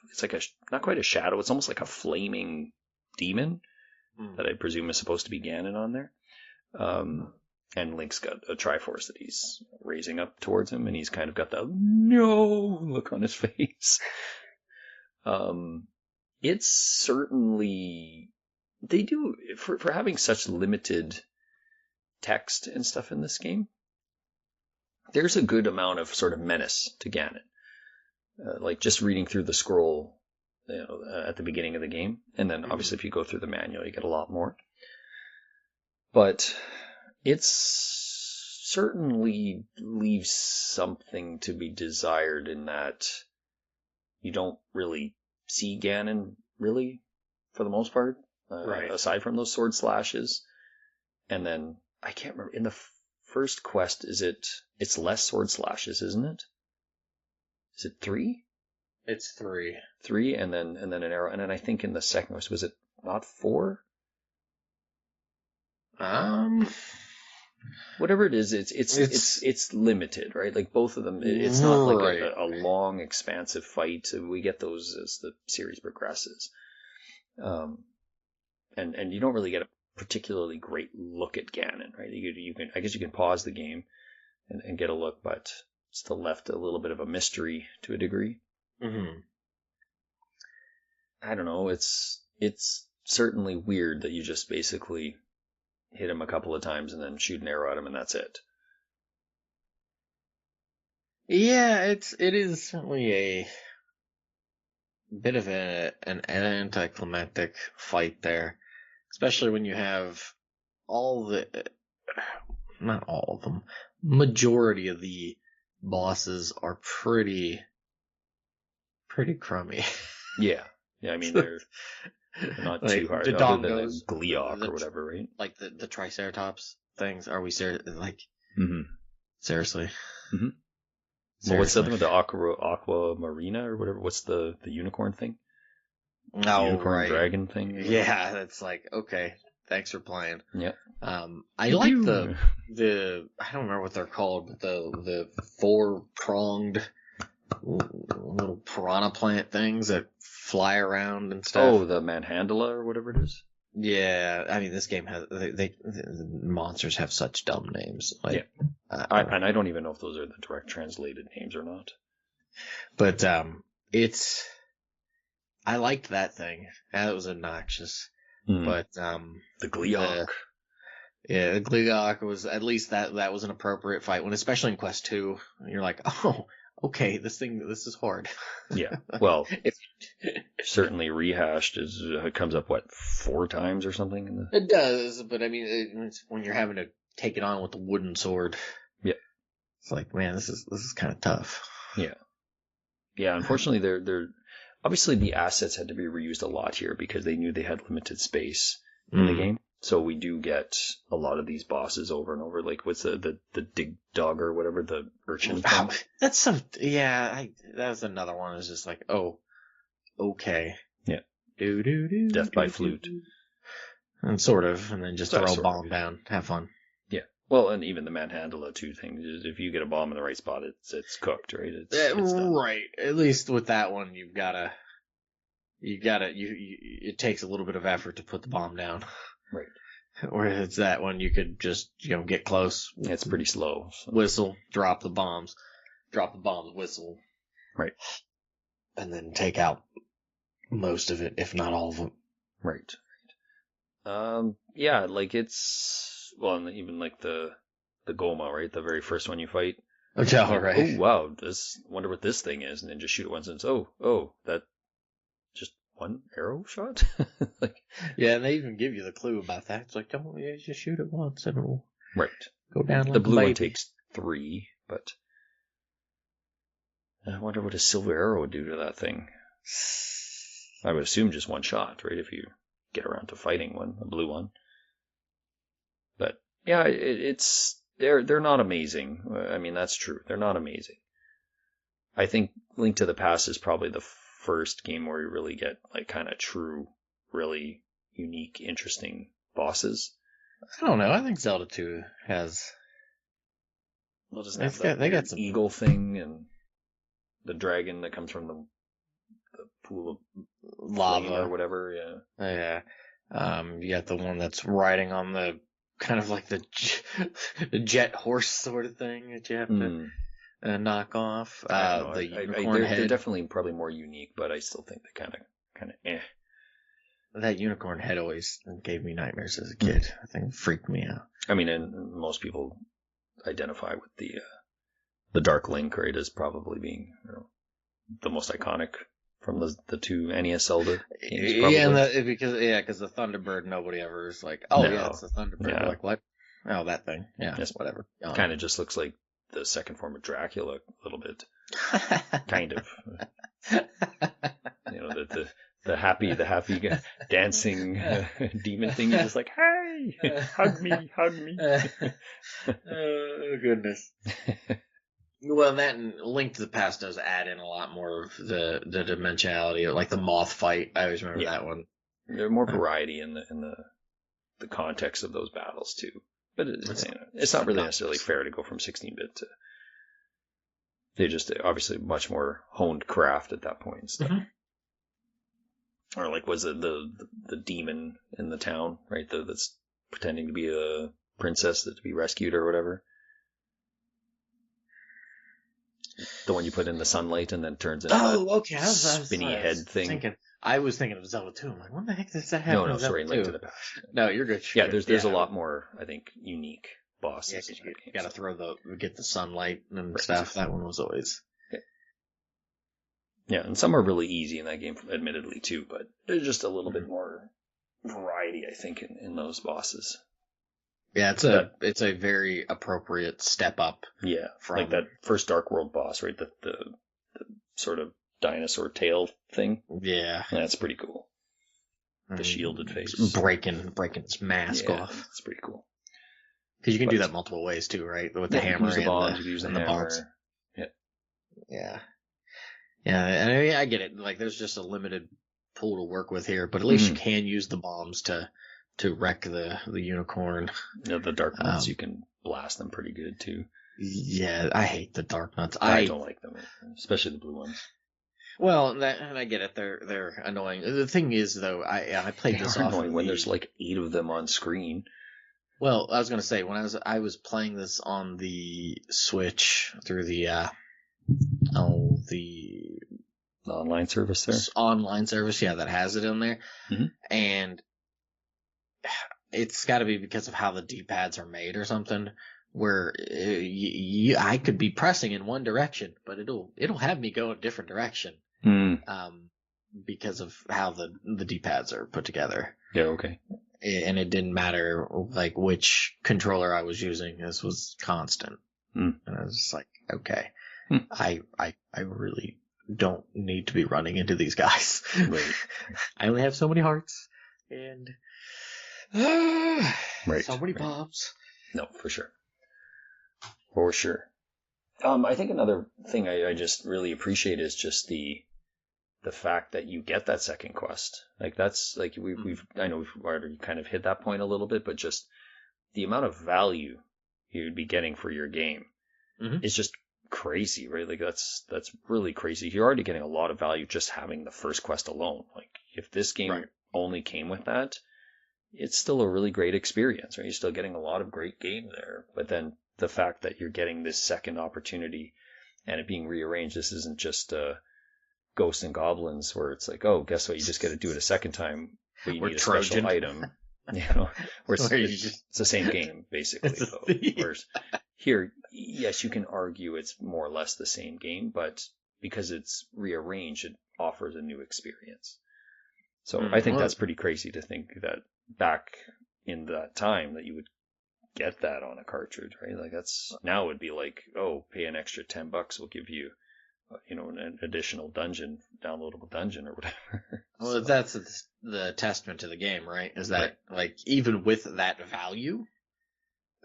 it's like not quite a shadow, it's almost like a flaming demon that I presume is supposed to be Ganon on there. And Link's got a Triforce that he's raising up towards him, and he's kind of got the no look on his face. It's certainly, they do, for having such limited text and stuff in this game, there's a good amount of sort of menace to Ganon. Like just reading through the scroll, at the beginning of the game, and then obviously if you go through the manual, you get a lot more. But it's certainly leaves something to be desired in that you don't really see Ganon, really, for the most part, right. Aside from those sword slashes. And then, I can't remember, in the first quest, it's less sword slashes, isn't it? Is it 3? It's 3. 3, and then an arrow, and then I think in the second quest, was it not 4? Whatever it is, it's limited, right? Like both of them, it's not like a long, expansive fight. We get those as the series progresses, and you don't really get a particularly great look at Ganon, right? You can, I guess you can pause the game and get a look, but still left a little bit of a mystery to a degree. Mm-hmm. I don't know. It's certainly weird that you just basically hit him a couple of times and then shoot an arrow at him and that's it. Yeah, it is certainly a bit of an anticlimactic fight there, especially when you have all the, not all of them, majority of the bosses are pretty crummy. Yeah. I mean, they're not Like, too hard, the other than dongos, a Gleeok or whatever, right? Like the Triceratops things. Are we serious? Like, Mm-hmm. seriously? Mm-hmm. Well, what's the other one? The aqua marina or whatever? What's the unicorn thing? Oh, Unicorn right. Dragon thing? Yeah, that's like, okay, thanks for playing. Yeah. I like the I don't remember what they're called, but the 4-pronged little piranha plant things that fly around and stuff. Oh, the Manhandla or whatever it is. Yeah, I mean, this game has the monsters have such dumb names. Like, yeah, and I don't even know if those are the direct translated names or not. But I liked that thing. That was obnoxious. But the Gleeok. The Gleeok was, at least that was an appropriate fight. When, especially in Quest 2, you're like, oh, okay, this is hard. Yeah, well, certainly rehashed it comes up 4 times or something. It does, but I mean, it's when you're having to take it on with a wooden sword. Yeah, it's like, man, this is kind of tough. Yeah. Unfortunately, they're obviously the assets had to be reused a lot here because they knew they had limited space in the game. So we do get a lot of these bosses over and over. Like, what's the dig dog or whatever, the urchin thing? That's some, yeah, that was another one. It's just like, oh, okay. Yeah. Death by flute. And sort of, and then just throw a bomb down. Have fun. Yeah. Well, and even the Manhandla too thing. If you get a bomb in the right spot, it's cooked, right? It's done. Right. At least with that one, it takes a little bit of effort to put the bomb down. Right. Whereas that one, you could just, get close. It's pretty slow. So. Whistle, drop the bombs, whistle. Right. And then take out most of it, if not all of them. Right. Yeah, like it's, well, and even like the Goma, right? The very first one you fight. Oh, yeah, right. Oh, wow, wonder what this thing is. And then just shoot it once and it's, oh, that just one arrow shot? Like, yeah, and they even give you the clue about that. It's like, don't just shoot it once and it'll go down like the blue one takes 3, but I wonder what a silver arrow would do to that thing. I would assume just one shot, right? If you get around to fighting one, a blue one. But yeah, they're not amazing. I mean, that's true. They're not amazing. I think Link to the Past is probably the first game where you really get like kind of true, really unique, interesting bosses. I don't know. I think Zelda 2 has. Well, doesn't have they got some eagle thing and the dragon that comes from the pool of lava or whatever. Yeah. You got the one that's riding on the kind of like the jet horse sort of thing that you have to knock off. The unicorn head. They're definitely probably more unique, but I still think they kind of eh. That unicorn head always gave me nightmares as a kid. I think it freaked me out. I mean, and most people identify with the Dark Link, right, as probably being the most iconic from the 2 NES Zelda games. Probably. Yeah, because the Thunderbird, nobody ever is like, oh yeah, it's the Thunderbird. Yeah. Like, what? Oh, that thing. Yeah, just whatever. Kind of just looks like the second form of Dracula a little bit. Kind of. The happy dancing demon thing is just like, hey, hug me. Oh, goodness. Well, that and Link to the Past does add in a lot more of the dimensionality, like the moth fight. I always remember that one. There's more variety in the context of those battles too. But it's not really necessarily fair to go from 16-bit to. They just obviously much more honed craft at that point and stuff. Mm-hmm. Or like, was it the demon in the town, right? That's pretending to be a princess to be rescued or whatever. The one you put in the sunlight and then turns into Okay. that spinny head thing. I was thinking of Zelda 2. I'm like, when the heck does that happen? No, in Zelda sorry, Link to 2? the Past. No, you're good. Yeah, there's a lot more, I think, unique bosses. Yeah, because in you that game, gotta get the sunlight and Right. stuff. That one was always. Yeah, and some are really easy in that game, admittedly, too, but there's just a little bit more variety, I think, in those bosses. Yeah, it's a very appropriate step up. Yeah, from like that first Dark World boss, right? The sort of dinosaur tail thing. Yeah, That's pretty cool. The shielded face. Breaking its mask off. It's pretty cool. Because you can do that multiple ways too, right? With the hammer use the bombs, you can use the hammer. bombs. Yeah. And I mean, I get it. Like, there's just a limited pool to work with here, but at least you can use the bombs to wreck the unicorn. Yeah, the dark nuts, you can blast them pretty good too. Yeah, I hate the dark nuts. I don't like them, especially the blue ones. Well, and I get it. They're annoying. The thing is, though, I played this off annoying when there's like 8 of them on screen. Well, I was gonna say when I was playing this on the Switch through the online service there. Online service, yeah, that has it in there, and it's got to be because of how the D-pads are made or something. Where I could be pressing in one direction, but it'll have me go a different direction. Because of how the D-pads are put together. Yeah, okay. And it didn't matter like which controller I was using. This was constant. And I was just like, okay, I really don't need to be running into these guys. Right. I only have so many hearts and so many bombs. No, for sure. For sure. I think another thing I just really appreciate is just the fact that you get that second quest. Like that's like I know we've already kind of hit that point a little bit, but just the amount of value you'd be getting for your game is just crazy, right? Like that's really crazy. You're already getting a lot of value just having the first quest alone. Like if this game only came with that, it's still a really great experience, right? You're still getting a lot of great game there, but then the fact that you're getting this second opportunity and it being rearranged, this isn't just Ghosts and Goblins where it's like, oh, guess what? You just got to do it a second time, but you need a special item. Where it's the same game, basically. Whereas here, yes, you can argue it's more or less the same game, but because it's rearranged, it offers a new experience. So I think that's pretty crazy to think that back in that time that you would get that on a cartridge, right? Like now it would be like, oh, pay an extra $10, we'll give you, an additional downloadable dungeon or whatever. Well, that's the testament to the game, right? Is that like even with that value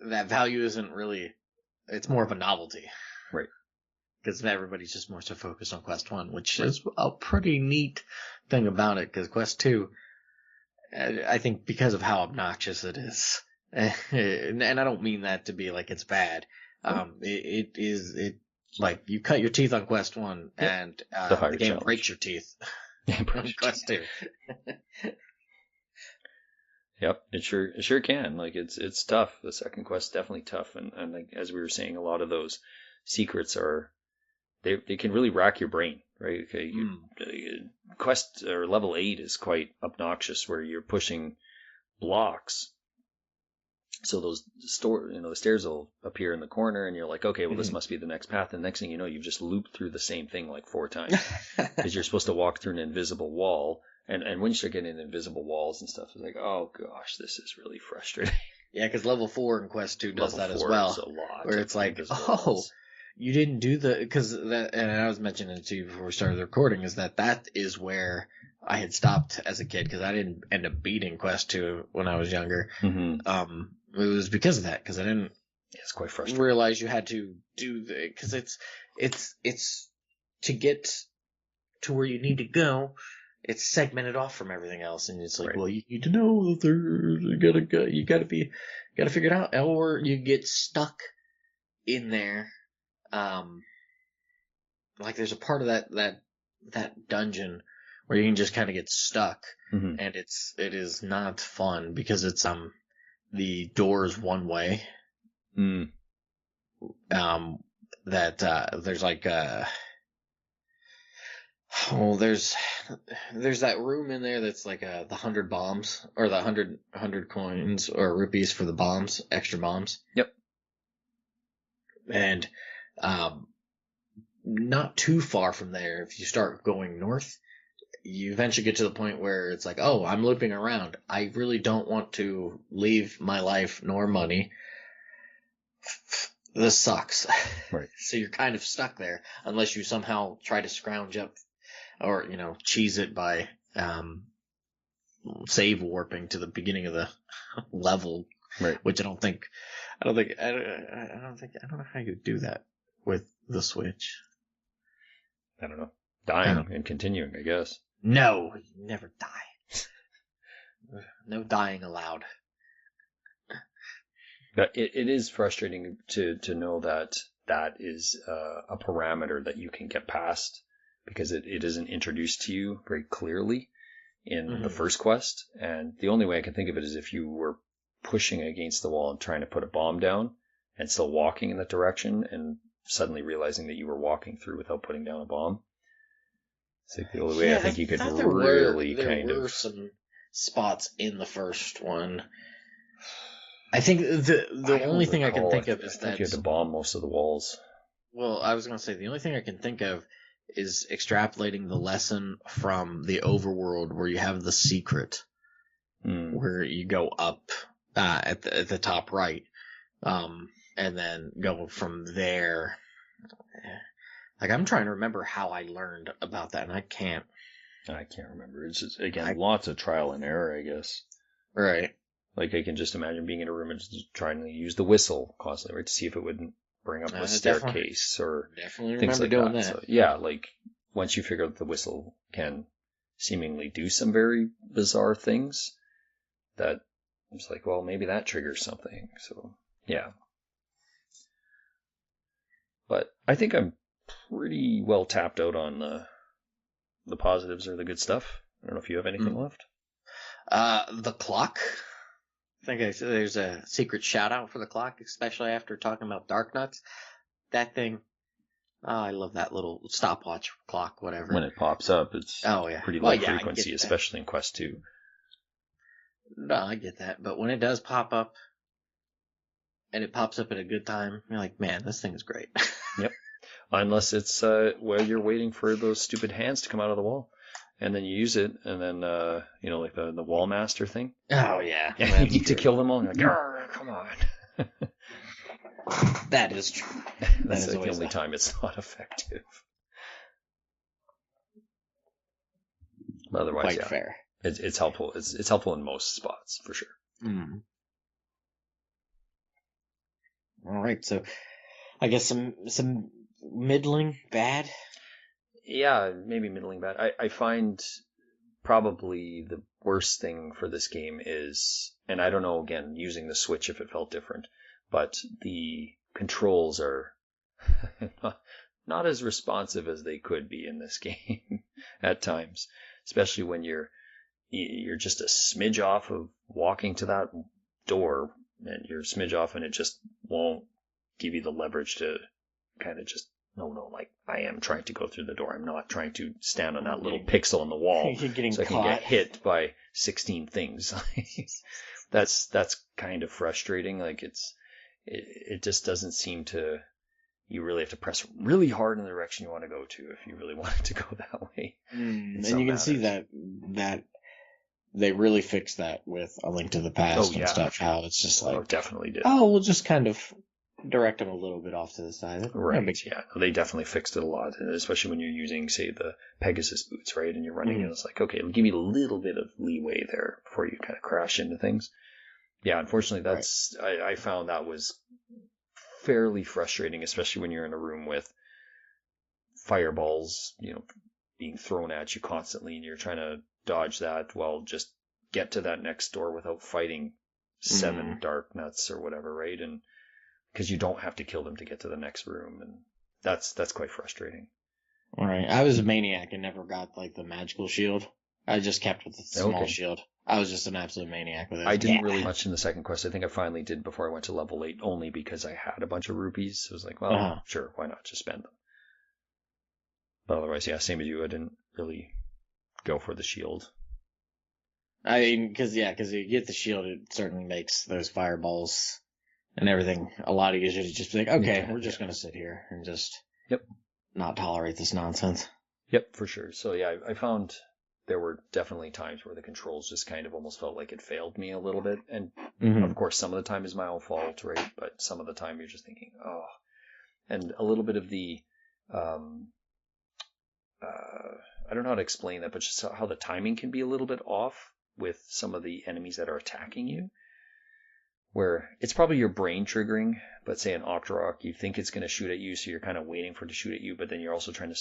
isn't really, it's more of a novelty. Right. Because everybody's just more so focused on Quest 1, which is a pretty neat thing about it, because Quest 2, I think because of how obnoxious it is, and I don't mean that to be like it's bad, it like you cut your teeth on Quest 1, and the game breaks your teeth on Quest 2. Yep, it sure can. Like it's tough. The second quest is definitely tough, and like as we were saying, a lot of those secrets are they can really rack your brain, right? Okay, quest or level 8 is quite obnoxious, where you're pushing blocks. So those the stairs will appear in the corner, and you're like, okay, well, this must be the next path. And the next thing you know, you've just looped through the same thing like 4 times because you're supposed to walk through an invisible wall. And when you start getting invisible walls and stuff, it's like, oh gosh, this is really frustrating. Yeah, because level 4 in Quest 2 does that as well. A lot where it's like, walls. You didn't do and I was mentioning it to you before we started the recording, is that is where I had stopped as a kid, because I didn't end up beating Quest 2 when I was younger. It was because of that, because I didn't. It's quite frustrating. Realize you had to do because it's to get to where you need to go. It's segmented off from everything else, and it's like, well, you need to know that you gotta figure it out, or you get stuck in there. Like there's a part of that dungeon where you can just kind of get stuck, and it is not fun because it's the door is one way. that there's like oh, there's that room in there that's like the 100 bombs or the hundred coins or rupees for the bombs, extra bombs. Yep. And not too far from there, if you start going north, you eventually get to the point where it's like, oh, I'm looping around. I really don't want to leave my life nor money. This sucks. Right. So you're kind of stuck there unless you somehow try to scrounge up or, cheese it by save warping to the beginning of the level, Right. which I don't know how you do that with the Switch. I don't know. Dying and continuing, I guess. No, you never die. No dying allowed. But it is frustrating to know that is a parameter that you can get past because it isn't introduced to you very clearly in the first quest. And the only way I can think of it is if you were pushing against the wall and trying to put a bomb down and still walking in that direction and suddenly realizing that you were walking through without putting down a bomb. It's like the only way I think you could really there were some spots in the first one. I think the only thing I can think of is that you had to bomb most of the walls. Well, I was going to say the only thing I can think of is extrapolating the lesson from the overworld where you have the secret, where you go up at the top right, and then go from there. Like, I'm trying to remember how I learned about that, and I can't. I can't remember. It's just, again, lots of trial and error, I guess. Right. Like, I can just imagine being in a room and just trying to use the whistle constantly, right, to see if it wouldn't bring up a staircase or things like that. So, yeah, like, once you figure out the whistle can seemingly do some very bizarre things, that it's like, well, maybe that triggers something. So, yeah. But I think I'm pretty well tapped out on the positives or the good stuff. I don't know if you have anything left. The clock. I think there's a secret shout out for the clock, especially after talking about Dark Nuts. That thing, I love that little stopwatch clock, whatever. When it pops up, it's pretty low frequency, especially in Quest 2. No, I get that. But when it does pop up, and it pops up at a good time, you're like, man, this thing is great. Yep. Unless it's where you're waiting for those stupid hands to come out of the wall. And then you use it, and then, like the wall master thing. Oh, yeah. Yeah, you need to kill them all. And you're like, come on. That is true. That's like the only time it's not effective. But otherwise, quite fair. It's helpful. It's helpful in most spots, for sure. Mm. All right, so I guess some middling bad. Yeah, maybe middling bad. I find probably the worst thing for this game is, and I don't know, again, using the Switch if it felt different, but the controls are not as responsive as they could be in this game at times, especially when you're just a smidge off of walking to that door, and you're a smidge off and it just won't give you the leverage to kind of just no, like, I am trying to go through the door. I'm not trying to stand on that little pixel on the wall so I can get hit by 16 things. That's kind of frustrating. Like, it just doesn't seem to, you really have to press really hard in the direction you want to go to if you really want it to go that way. And you can see that they really fixed that with A Link to the Past and stuff. How it's just like, definitely did. Oh, we'll just kind of direct them a little bit off to the side. Right, yeah. They definitely fixed it a lot, especially when you're using, say, the Pegasus boots, right? And you're running and it's like, okay, it'll give you a little bit of leeway there before you kind of crash into things. Yeah, unfortunately, I found that was fairly frustrating, especially when you're in a room with fireballs, being thrown at you constantly and you're trying to dodge that while just get to that next door without fighting 7 Dark Nuts or whatever, right? And because you don't have to kill them to get to the next room, and that's quite frustrating. All right, I was a maniac and never got like the magical shield, I just kept with the small shield. I was just an absolute maniac with it. I didn't really much in the second quest. I think I finally did before I went to level 8, only because I had a bunch of rupees. So I was like, well, sure, why not just spend them? But otherwise, yeah, same as you. I didn't really go for the shield. I mean, because you get the shield, it certainly makes those fireballs and everything a lot easier to just be like, okay, we're just going to sit here and just not tolerate this nonsense. Yep, for sure. So yeah, I found there were definitely times where the controls just kind of almost felt like it failed me a little bit. And of course, some of the time is my own fault, right? But some of the time you're just thinking, oh, and a little bit of the, I don't know how to explain that, but just how the timing can be a little bit off with some of the enemies that are attacking you. Where it's probably your brain triggering, but say an Octorok, you think it's going to shoot at you, so you're kind of waiting for it to shoot at you, but then you're also trying to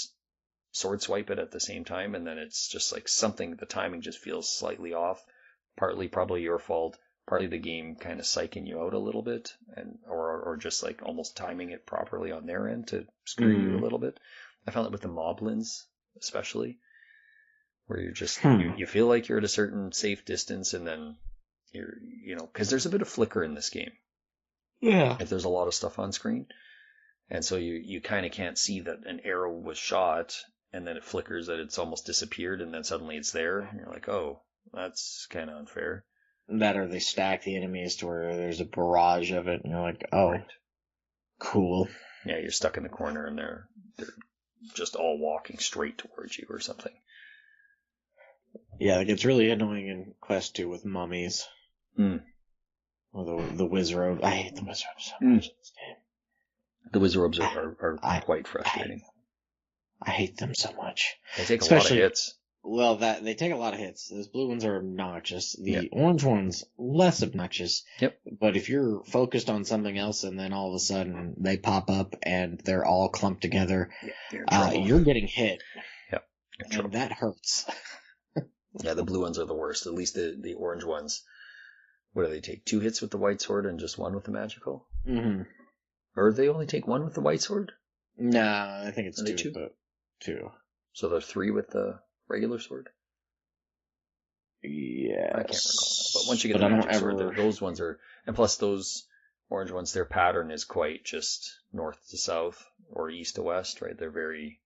sword swipe it at the same time, and then it's just like something, the timing just feels slightly off. Partly probably your fault, partly the game kind of psyching you out a little bit, and or just like almost timing it properly on their end to screw you a little bit. I found it with the moblins, especially, where you're just you feel like you're at a certain safe distance, and then because there's a bit of flicker in this game. Yeah. If there's a lot of stuff on screen. And so you kind of can't see that an arrow was shot, and then it flickers that it's almost disappeared, and then suddenly it's there. And you're like, oh, that's kind of unfair. That or they stack the enemies to where there's a barrage of it, and you're like, oh, cool. Yeah, you're stuck in the corner, and they're just all walking straight towards you or something. Yeah, it gets really annoying in Quest 2 with mummies. Or the Wizrobe. I hate the Wizrobe so much in this game. The Wizrobes are quite frustrating. I hate them so much. They take a lot of hits. Well, they take a lot of hits. Those blue ones are obnoxious. The orange ones, less obnoxious. Yep. But if you're focused on something else and then all of a sudden they pop up and they're all clumped together, you're getting hit. Yep. And that hurts. Yeah, the blue ones are the worst. At least the orange ones. What do they take? 2 hits with the white sword and just 1 with the magical? Mm-hmm. Or they only take 1 with the white sword? No, I think it's 2. 2. So they're 3 with the regular sword? Yeah. I can't recall now. But once you get the magic sword, those ones are... And plus those orange ones, their pattern is quite just north to south or east to west, right? They're very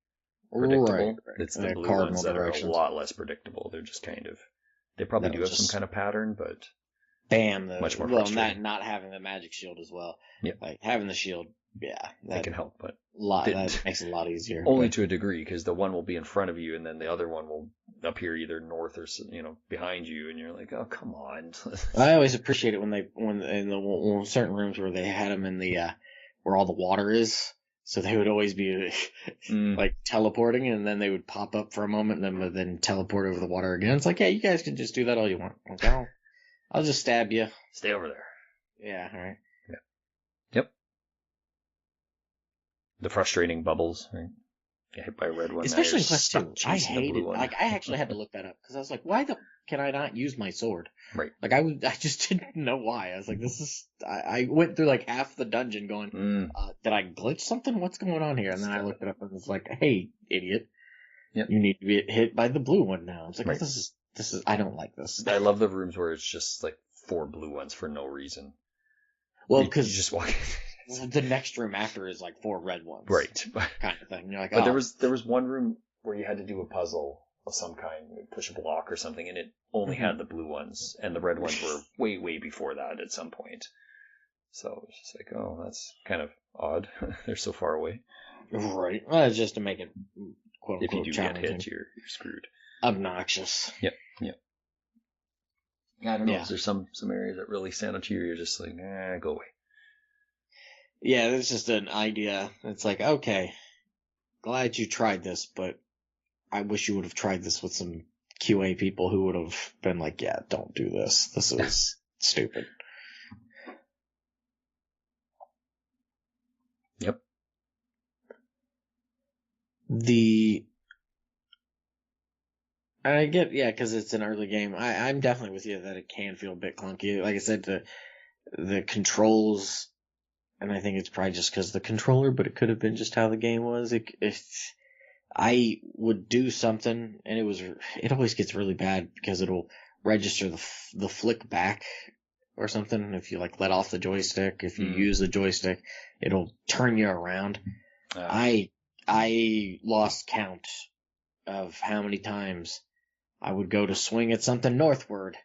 predictable. Right. It's the blue ones that are a lot less predictable. They're just kind of... They probably do have some kind of pattern, but... Bam! Much more frustrating. Not having the magic shield as well. Yeah. Like having the shield, that can help, but that makes it a lot easier. Only to a degree, because the one will be in front of you, and then the other one will appear either north or behind you, and you're like, oh, come on. I always appreciate it when in the certain rooms where they had them in the where all the water is. So they would always be like teleporting, and then they would pop up for a moment, and then teleport over the water again. It's like, yeah, you guys can just do that all you want. Like, I'll just stab you. Stay over there. Yeah, all right. Yeah. Yep. The frustrating bubbles, right? Get hit by a red one. Especially in Quest 2. I hate it. Like, I actually had to look that up, because I was like, why can I not use my sword? Right. Like, I just didn't know why. I was like, I went through like half the dungeon going, did I glitch something? What's going on here? And then I looked it up and was like, hey, idiot. Yep. You need to be hit by the blue one now. I was like, this is, I don't like this. I love the rooms where it's just like 4 blue ones for no reason. Well, because you just walk in. The next room after is like 4 red ones. Right. Kind of thing. You're like, but there was one room where you had to do a puzzle of some kind, push a block or something, and it only had the blue ones, and the red ones were way, way before that at some point. So it's just like, oh, that's kind of odd. They're so far away. Right. Well, it's just to make it quote unquote if you do get hit, you're screwed. Obnoxious. Yep. I don't know. Is there some areas that really stand out to you? You're just like, go away. Yeah, it's just an idea. It's like, okay, glad you tried this, but I wish you would have tried this with some QA people who would have been like, yeah, don't do this. This is stupid. Yep. I get, because it's an early game. I'm definitely with you that it can feel a bit clunky. Like I said, the controls, and I think it's probably just because of the controller, but it could have been just how the game was. I would do something, and it always gets really bad because it'll register the flick back or something. If you like let off the joystick, if you use the joystick, it'll turn you around. I lost count of how many times I would go to swing at something northward,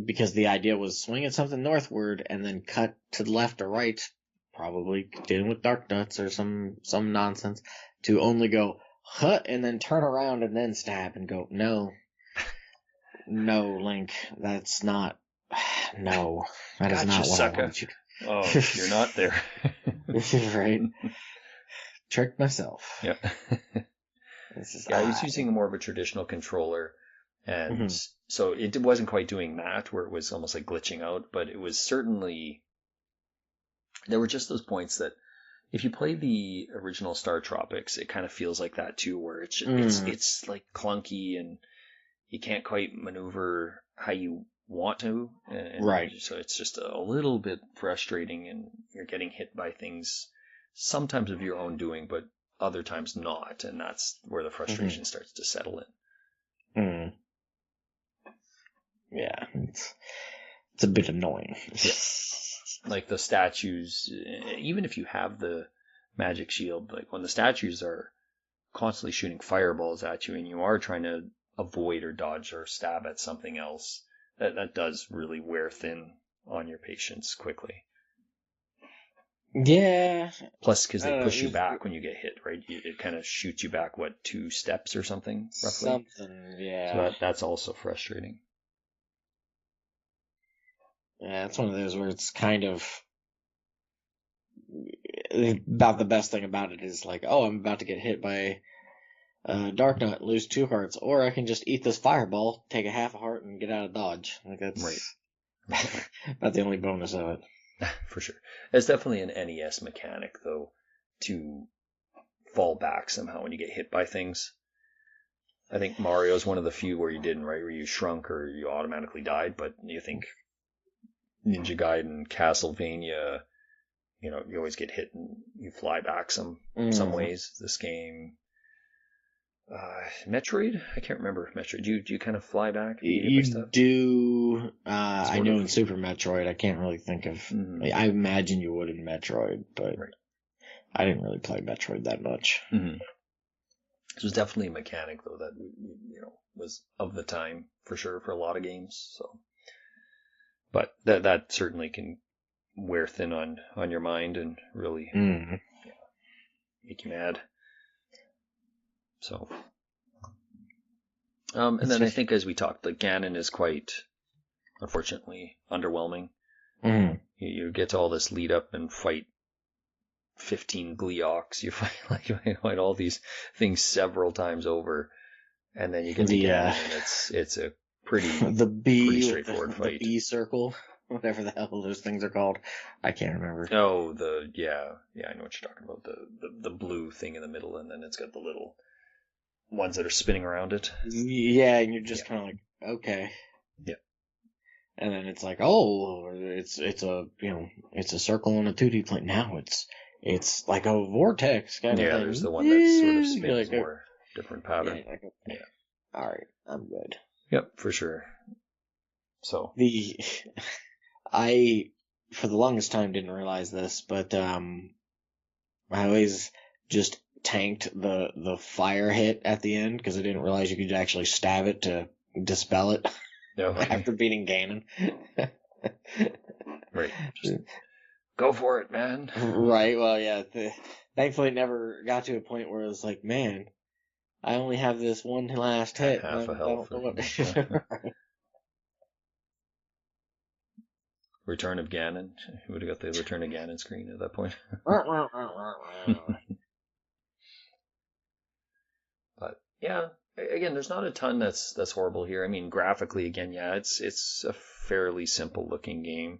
because the idea was swing at something northward and then cut to the left or right, probably dealing with dark nuts or some nonsense, to only go hut and then turn around and then stab and go, no, Link, that's not, no, that is not what I want you to. Oh, you're not there. Right. Tricked myself. Yeah. I was using more of a traditional controller, and so it wasn't quite doing that, where it was almost like glitching out, but it was certainly, there were just those points that if you play the original Star Tropics, it kind of feels like that too, where it's like clunky and you can't quite maneuver how you want to, and right. So it's just a little bit frustrating, and you're getting hit by things sometimes of your own doing, but other times not, and that's where the frustration starts to settle in. Yeah, it's a bit annoying. Yeah. Like the statues, even if you have the magic shield, like when the statues are constantly shooting fireballs at you and you are trying to avoid or dodge or stab at something else, that does really wear thin on your patience quickly. Yeah. Plus, because they push you back when you get hit, right? It kind of shoots you back, 2 steps or something, roughly? Something, yeah. So that's also frustrating. Yeah, it's one of those where it's kind of about the best thing about it is like, oh, I'm about to get hit by Dark Knight, lose 2 hearts, or I can just eat this fireball, take a half a heart, and get out of dodge. Like that's right. About the only bonus of it. For sure. It's definitely an NES mechanic, though, to fall back somehow when you get hit by things. I think Mario's one of the few where you didn't, right? Where you shrunk or you automatically died, but you think Ninja Gaiden, Castlevania, you always get hit and you fly back some ways. This game, Metroid? I can't remember Metroid. Do you kind of fly back? You do. I know in Super Metroid, I can't really think of. I imagine you would in Metroid, but I didn't really play Metroid that much. It was definitely a mechanic, though, that was of the time for sure for a lot of games. So, but that certainly can wear thin on your mind and really make you mad. So, and then I think, as we talked, like Ganon is quite, unfortunately, underwhelming. You get to all this lead up and fight 15 Gleeoks. You fight all these things several times over, and then you get to Ganon, and it's a pretty pretty straightforward fight. The bee circle, whatever the hell those things are called, I can't remember. Oh, I know what you're talking about. The blue thing in the middle, and then it's got the little ones that are spinning around it. Yeah, and you're just kind of like, okay. Yeah. And then it's like, oh, it's a circle on a 2D plane. Now it's like a vortex kind of thing. Yeah, there's the one that sort of spins more different pattern. Yeah. All right, I'm good. Yep, for sure. So I for the longest time didn't realize this, but I always just tanked the fire hit at the end because I didn't realize you could actually stab it to dispel it. No. After beating Ganon. Right. Just go for it, man. Right. Well, yeah. Thankfully, it never got to a point where it was like, man, I only have this one last hit. Half a health. Return of Ganon. You would have got the Return of Ganon screen at that point. But yeah, again, there's not a ton that's horrible here. I mean, graphically, again, yeah, it's a fairly simple looking game.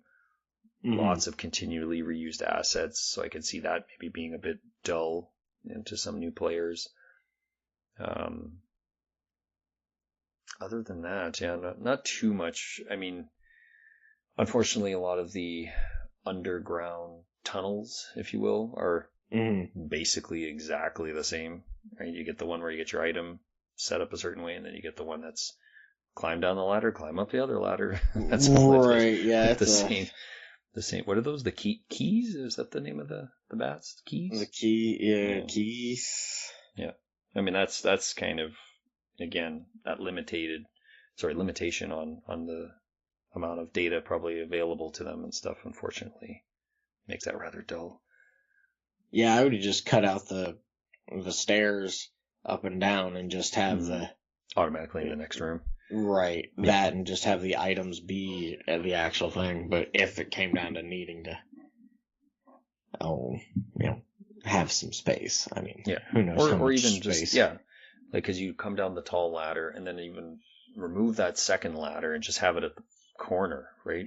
Lots of continually reused assets, so I could see that maybe being a bit dull into some new players. Other than that, yeah, not too much. I mean, unfortunately, a lot of the underground tunnels, if you will, are basically exactly the same. Right? You get the one where you get your item set up a certain way, and then you get the one that's climb down the ladder, climb up the other ladder. That's all it is. Right, yeah, With it's the same. What are those? The keys? Is that the name of the bats? Keys? the key, yeah, keys. Yeah. I mean, that's kind of, again, that limitation on the amount of data probably available to them and stuff, unfortunately, makes that rather dull. Yeah, I would just cut out the stairs up and down and just have the automatically in the next room. Right, that and just have the items be the actual thing. But if it came down to needing to, have some space, I mean, who knows how much or even space. just because you come down the tall ladder and then even remove that second ladder and just have it at the corner, right?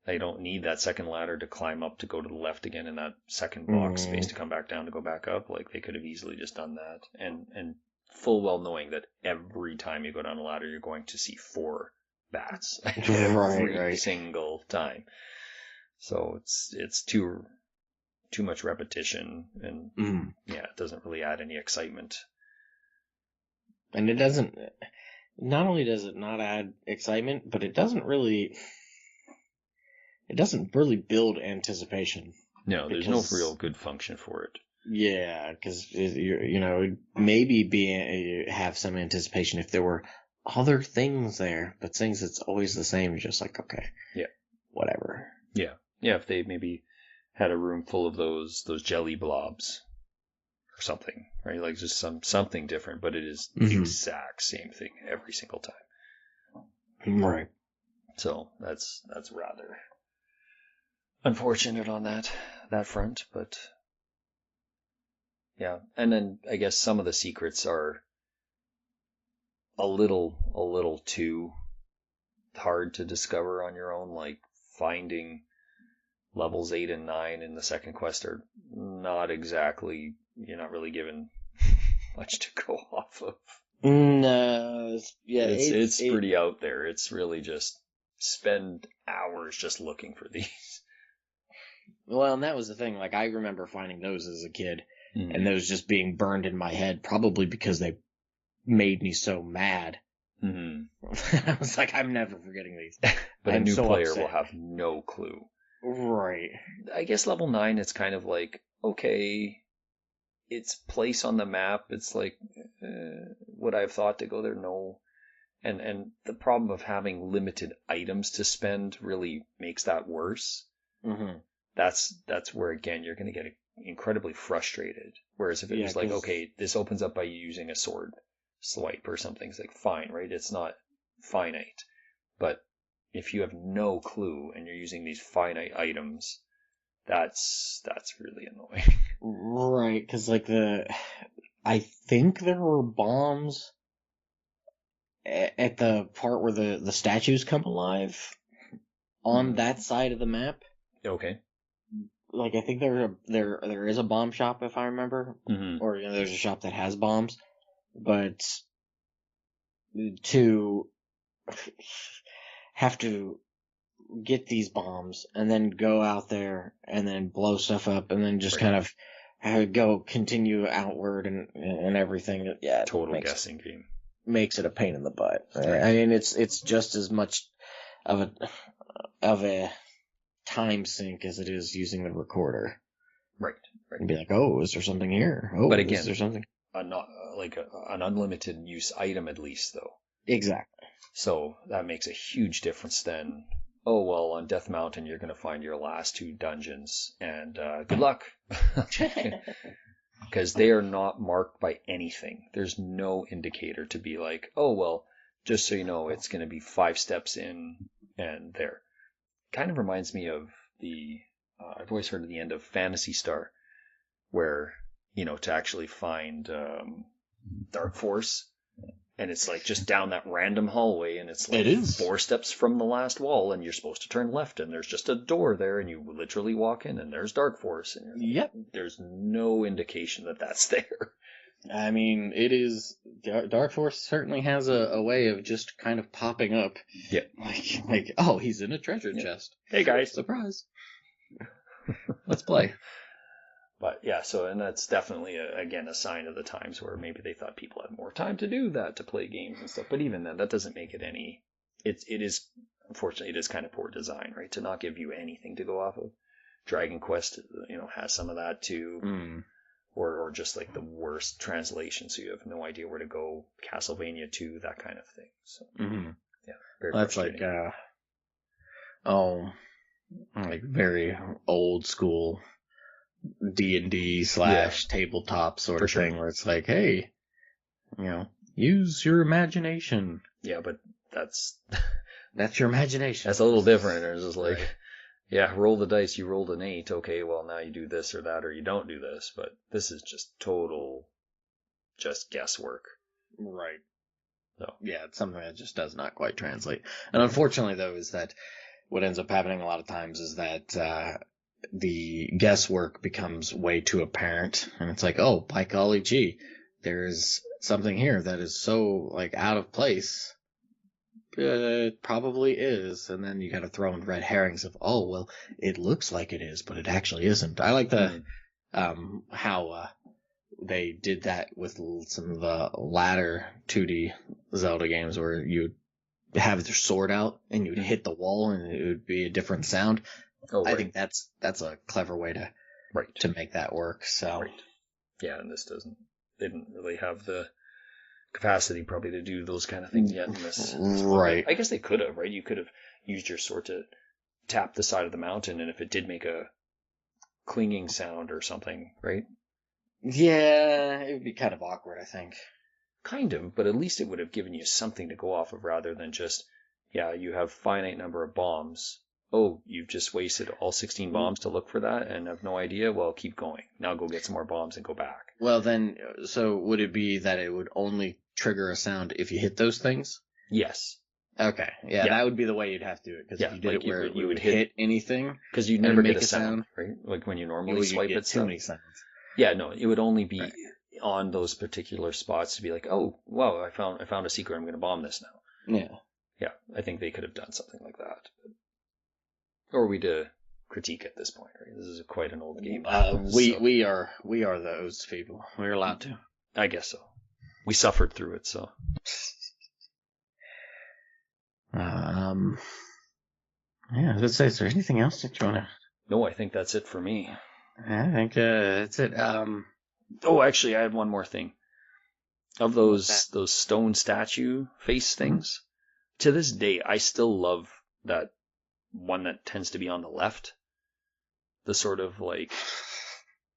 They don't need that second ladder to climb up to go to the left again in that second box space to come back down to go back up. Like, they could have easily just done that. And full well knowing that every time you go down a ladder, you're going to see 4 bats every single time. So it's too much repetition, and it doesn't really add any excitement. And it doesn't. Not only does it not add excitement, but it doesn't really build anticipation. No, there's no real good function for it. Yeah, because maybe have some anticipation if there were other things there, but things that's always the same. You're just like, okay, whatever. Yeah, if they maybe had a room full of those jelly blobs or something, right? Like just something different, but it is the exact same thing every single time. Right. So that's rather unfortunate on that front, but. Yeah, and then I guess some of the secrets are a little too hard to discover on your own, like finding levels 8 and 9 in the second quest are not exactly, you're not really given much to go off of. No, it's pretty out there. It's really just spend hours just looking for these. Well, and that was the thing, like I remember finding those as a kid. And those just being burned in my head, probably because they made me so mad. I was like, I'm never forgetting these. But a new player will have no clue. Right. I guess level 9, it's kind of like, okay, its place on the map, it's like, would I have thought to go there? No. And the problem of having limited items to spend really makes that worse. That's where, again, you're going to get incredibly frustrated. Whereas if it was like, okay, this opens up by using a sword swipe or something, it's like, fine, right? It's not finite. But if you have no clue and you're using these finite items, that's really annoying. Right, because like I think there were bombs at the part where the statues come alive on that side of the map. Okay. Like, I think there is a bomb shop, if I remember, or there's a shop that has bombs, but to have to get these bombs and then go out there and then blow stuff up and then just kind of continue outward and everything. Yeah, total guessing game. Makes it a pain in the butt. Right. I mean, it's just as much of a time sink as it is using the recorder. Right. And be like, oh, is there something here? Oh, but again, is there something? An unlimited use item at least, though. Exactly. So that makes a huge difference then. Oh, well, on Death Mountain, you're going to find your last 2 dungeons, and good luck. Because they are not marked by anything. There's no indicator to be like, oh, well, just so you know, it's going to be 5 steps in and there. Kind of reminds me of I've always heard of the end of Phantasy Star, where, to actually find Dark Force, and it's like just down that random hallway, and it's like 4 steps from the last wall, and you're supposed to turn left, and there's just a door there, and you literally walk in, and there's Dark Force, and there's no indication that that's there. I mean, it is. Dark Force certainly has a way of just kind of popping up. Yeah. Like, oh, he's in a treasure chest. Hey, guys. Surprise. Let's play. But yeah, and that's definitely again a sign of the times where maybe they thought people had more time to do that, to play games and stuff. But even then, that doesn't make it any. It is, unfortunately, it is kind of poor design, right? To not give you anything to go off of. Dragon Quest, has some of that too. Mm. Or just like the worst translation, so you have no idea where to go. Castlevania 2, that kind of thing. So yeah, very That's frustrating. like very old school D&D / tabletop sort of thing, where it's like, hey, use your imagination. Yeah, but that's your imagination. That's a little different. It's just like, yeah, roll the dice. You rolled an 8. Okay, well now you do this or that, or you don't do this. But this is just just guesswork. Right. So yeah, it's something that just does not quite translate. And unfortunately, though, is that what ends up happening a lot of times is that the guesswork becomes way too apparent, and it's like, oh, by golly gee, there's something here that is so like out of place. It probably is, and then you got to throw in red herrings of, oh well, it looks like it is, but it actually isn't. I like how they did that with some of the latter 2D Zelda games, where you'd have your sword out and you'd hit the wall and it would be a different sound. Oh, right. I think that's a clever way to make that work. So yeah, and they didn't really have the capacity probably to do those kind of things yet in this. Right. I guess they could have, right? You could have used your sword to tap the side of the mountain, and if it did make a clinging sound or something, right? Yeah, it would be kind of awkward, I think. Kind of, but at least it would have given you something to go off of rather than just, you have finite number of bombs. Oh, you've just wasted all 16 bombs to look for that and have no idea? Well, keep going. Now go get some more bombs and go back. Well, then, so would it be that it would only trigger a sound if you hit those things? Yes. Okay. Yeah, that would be the way you'd have to do it. Because if you did it where you would hit anything, because you'd never get a sound, right? Like when you normally swipe at too many sounds. Yeah, no, it would only be on those particular spots to be like, oh, wow, I found a secret. I'm going to bomb this now. Yeah. Yeah, I think they could have done something like that. Or we'd critique at this point, right? This is quite an old game. We are those people. We're allowed to. I guess so. We suffered through it, so. Yeah, I was gonna say, is there anything else that you want to? No, I think that's it for me. I think that's it. Oh, actually, I had one more thing. Of those stone statue face things, to this day, I still love that one that tends to be on the left. The sort of like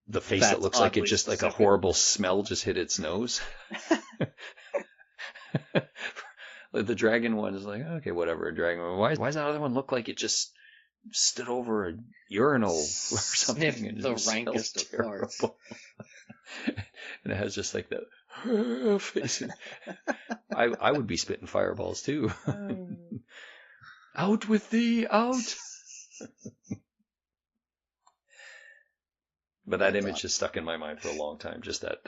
the face that looks like it just like a horrible smell just hit its nose. Like the dragon one is like, okay, whatever, a dragon one. Why does that other one look like it just stood over a urinal or something? And the rankest of farts. And it has just like the face. I would be spitting fireballs too. Out with thee, out! But that image is stuck in my mind for a long time. Just that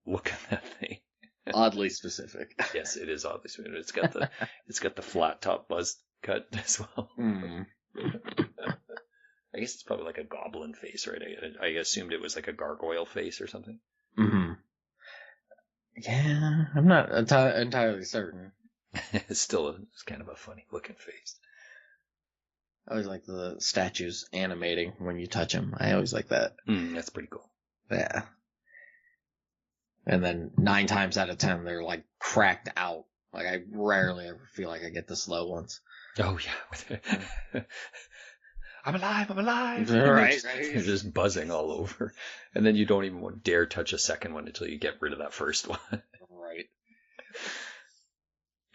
look at that thing. Oddly specific. Yes, it is oddly specific. It's got the flat top buzz cut as well. I guess it's probably like a goblin face, right? I assumed it was like a gargoyle face or something. Mm-hmm. Yeah, I'm not entirely certain. It's kind of a funny looking face. I always like the statues animating when you touch them. I always like that. That's pretty cool. Yeah. And then 9 times out of 10, they're like cracked out. Like I rarely ever feel like I get the slow ones. Oh yeah. I'm alive. Right. They're just buzzing all over. And then you don't even dare touch a second one until you get rid of that first one. Right.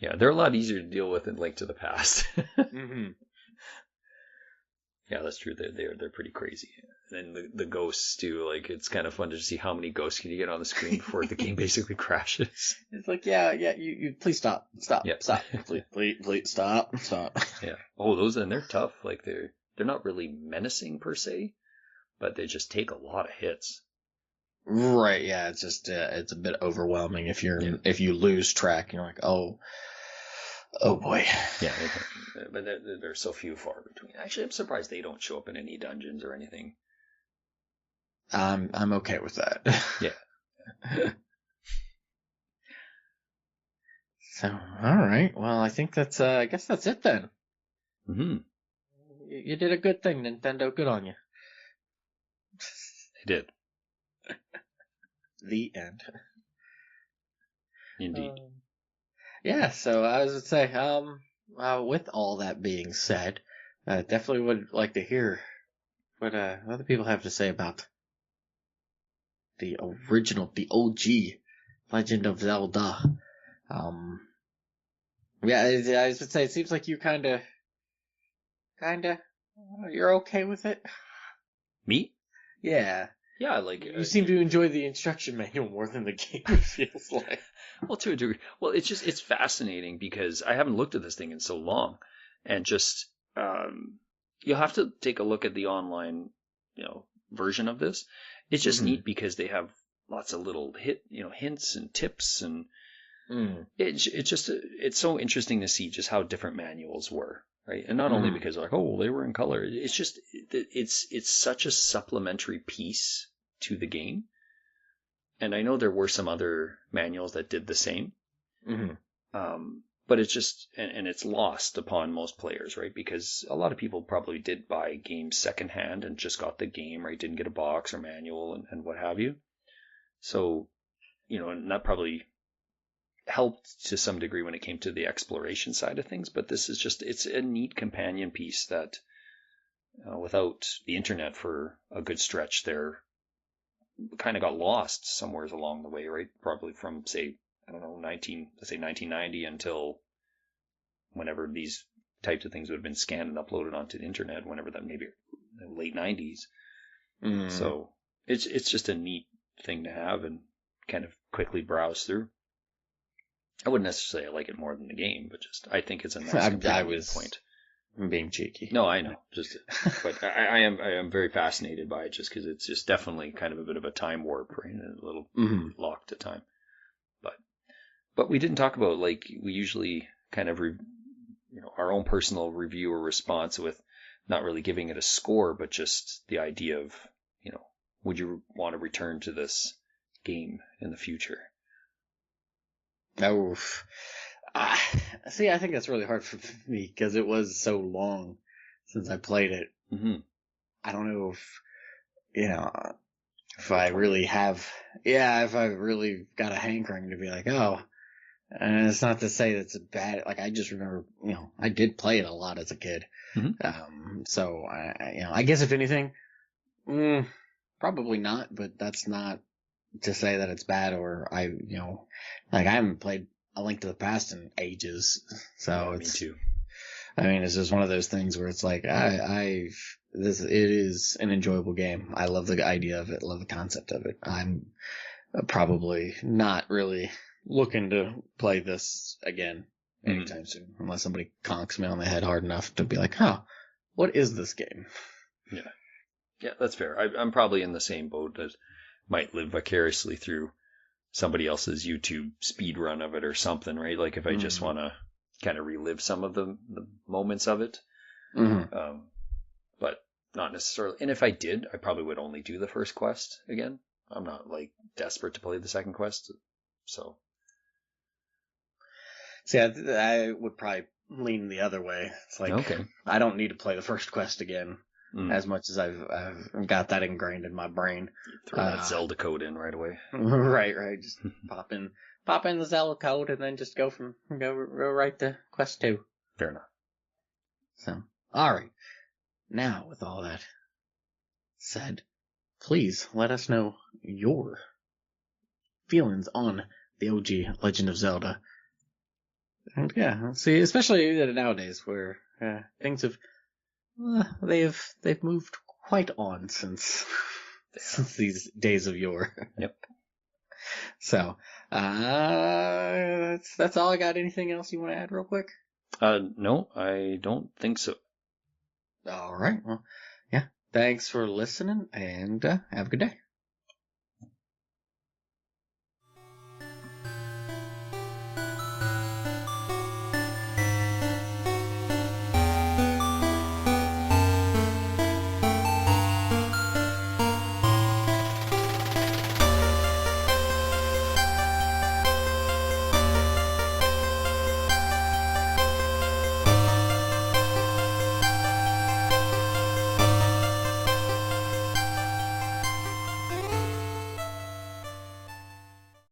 Yeah, they're a lot easier to deal with in Link to the Past. Mm-hmm. Yeah, that's true. They're pretty crazy. And then the ghosts too. Like it's kind of fun to see how many ghosts can you get on the screen before the game basically crashes. It's like, you please stop, please stop. Yeah. Oh, those, and they're tough. Like they're not really menacing per se, but they just take a lot of hits. Right. Yeah. It's just it's a bit overwhelming if you lose track. You're like, oh boy. Yeah. But there's so few far between. Actually, I'm surprised they don't show up in any dungeons or anything. I'm okay with that. Yeah. So, all right. Well, I think I guess that's it then. Mm-hmm. You did a good thing, Nintendo. Good on you. They did. The end. Indeed. Yeah, so I was to say, with all that being said, definitely would like to hear what other people have to say about the OG Legend of Zelda. Um, yeah, I would say it seems like you kinda, you're okay with it. Me? Yeah, Yeah, like you seem to enjoy the instruction manual more than the game. It feels like. well, to a degree. Well, it's fascinating because I haven't looked at this thing in so long, and just you'll have to take a look at the online, version of this. It's just Mm-hmm. neat because they have lots of little hints and tips, and Mm. it's so interesting to see just how different manuals were, right? And not only Mm-hmm. because like, oh, they were in color. It's just it's such a supplementary piece to the game. And I know there were some other manuals that did the same. Mm-hmm. But it's just, and it's lost upon most players, right? Because a lot of people probably did buy games secondhand and just got the game, right? Didn't get a box or manual and what have you. So, and that probably helped to some degree when it came to the exploration side of things. But this is just, it's a neat companion piece that without the internet for a good stretch there, kind of got lost somewhere along the way, right? Probably from, say, I don't know, let's say 1990 until whenever these types of things would have been scanned and uploaded onto the internet, whenever that maybe the late 90s. Mm. So it's just a neat thing to have and kind of quickly browse through. I wouldn't necessarily like it more than the game, but just I think it's a nice companion point. Being cheeky. No, I know, but I am very fascinated by it just because it's just definitely kind of a bit of a time warp, right? A little locked to time. But we didn't talk about, like, we usually kind of our own personal review or response with not really giving it a score, but just the idea of, would you want to return to this game in the future? Oh, see, I think that's really hard for me because it was so long since I played it. Mm-hmm. I don't know if I really have, if I really got a hankering to be like, oh, and it's not to say that's a bad, like, I just remember, I did play it a lot as a kid. Mm-hmm. So I guess if anything, probably not, but that's not to say that it's bad or like I haven't played A Link to the Past in ages. So yeah, me too. I mean, it's just one of those things where it's like, it is an enjoyable game. I love the idea of it, love the concept of it. I'm probably not really looking to play this again anytime soon, unless somebody conks me on the head hard enough to be like, what is this game? Yeah. Yeah, that's fair. I'm probably in the same boat that might live vicariously through somebody else's YouTube speed run of it or something, right? Like if I just want to kind of relive some of the moments of it. But not necessarily. And if I did, I probably would only do the first quest again. I'm not like desperate to play the second quest. So. See, I would probably lean the other way. It's like, okay. I don't need to play the first quest again as much as I've got that ingrained in my brain. You throw that Zelda code in right away. Right. Just pop in the Zelda code and then just go right to quest 2. Fair enough. So, all right. Now, with all that said, please let us know your feelings on the OG Legend of Zelda. And yeah, see, especially nowadays where things have they've moved quite on since these days of yore. Yep. So that's all I got. Anything else you want to add, real quick? No, I don't think so. All right. Well, yeah. Thanks for listening, and have a good day.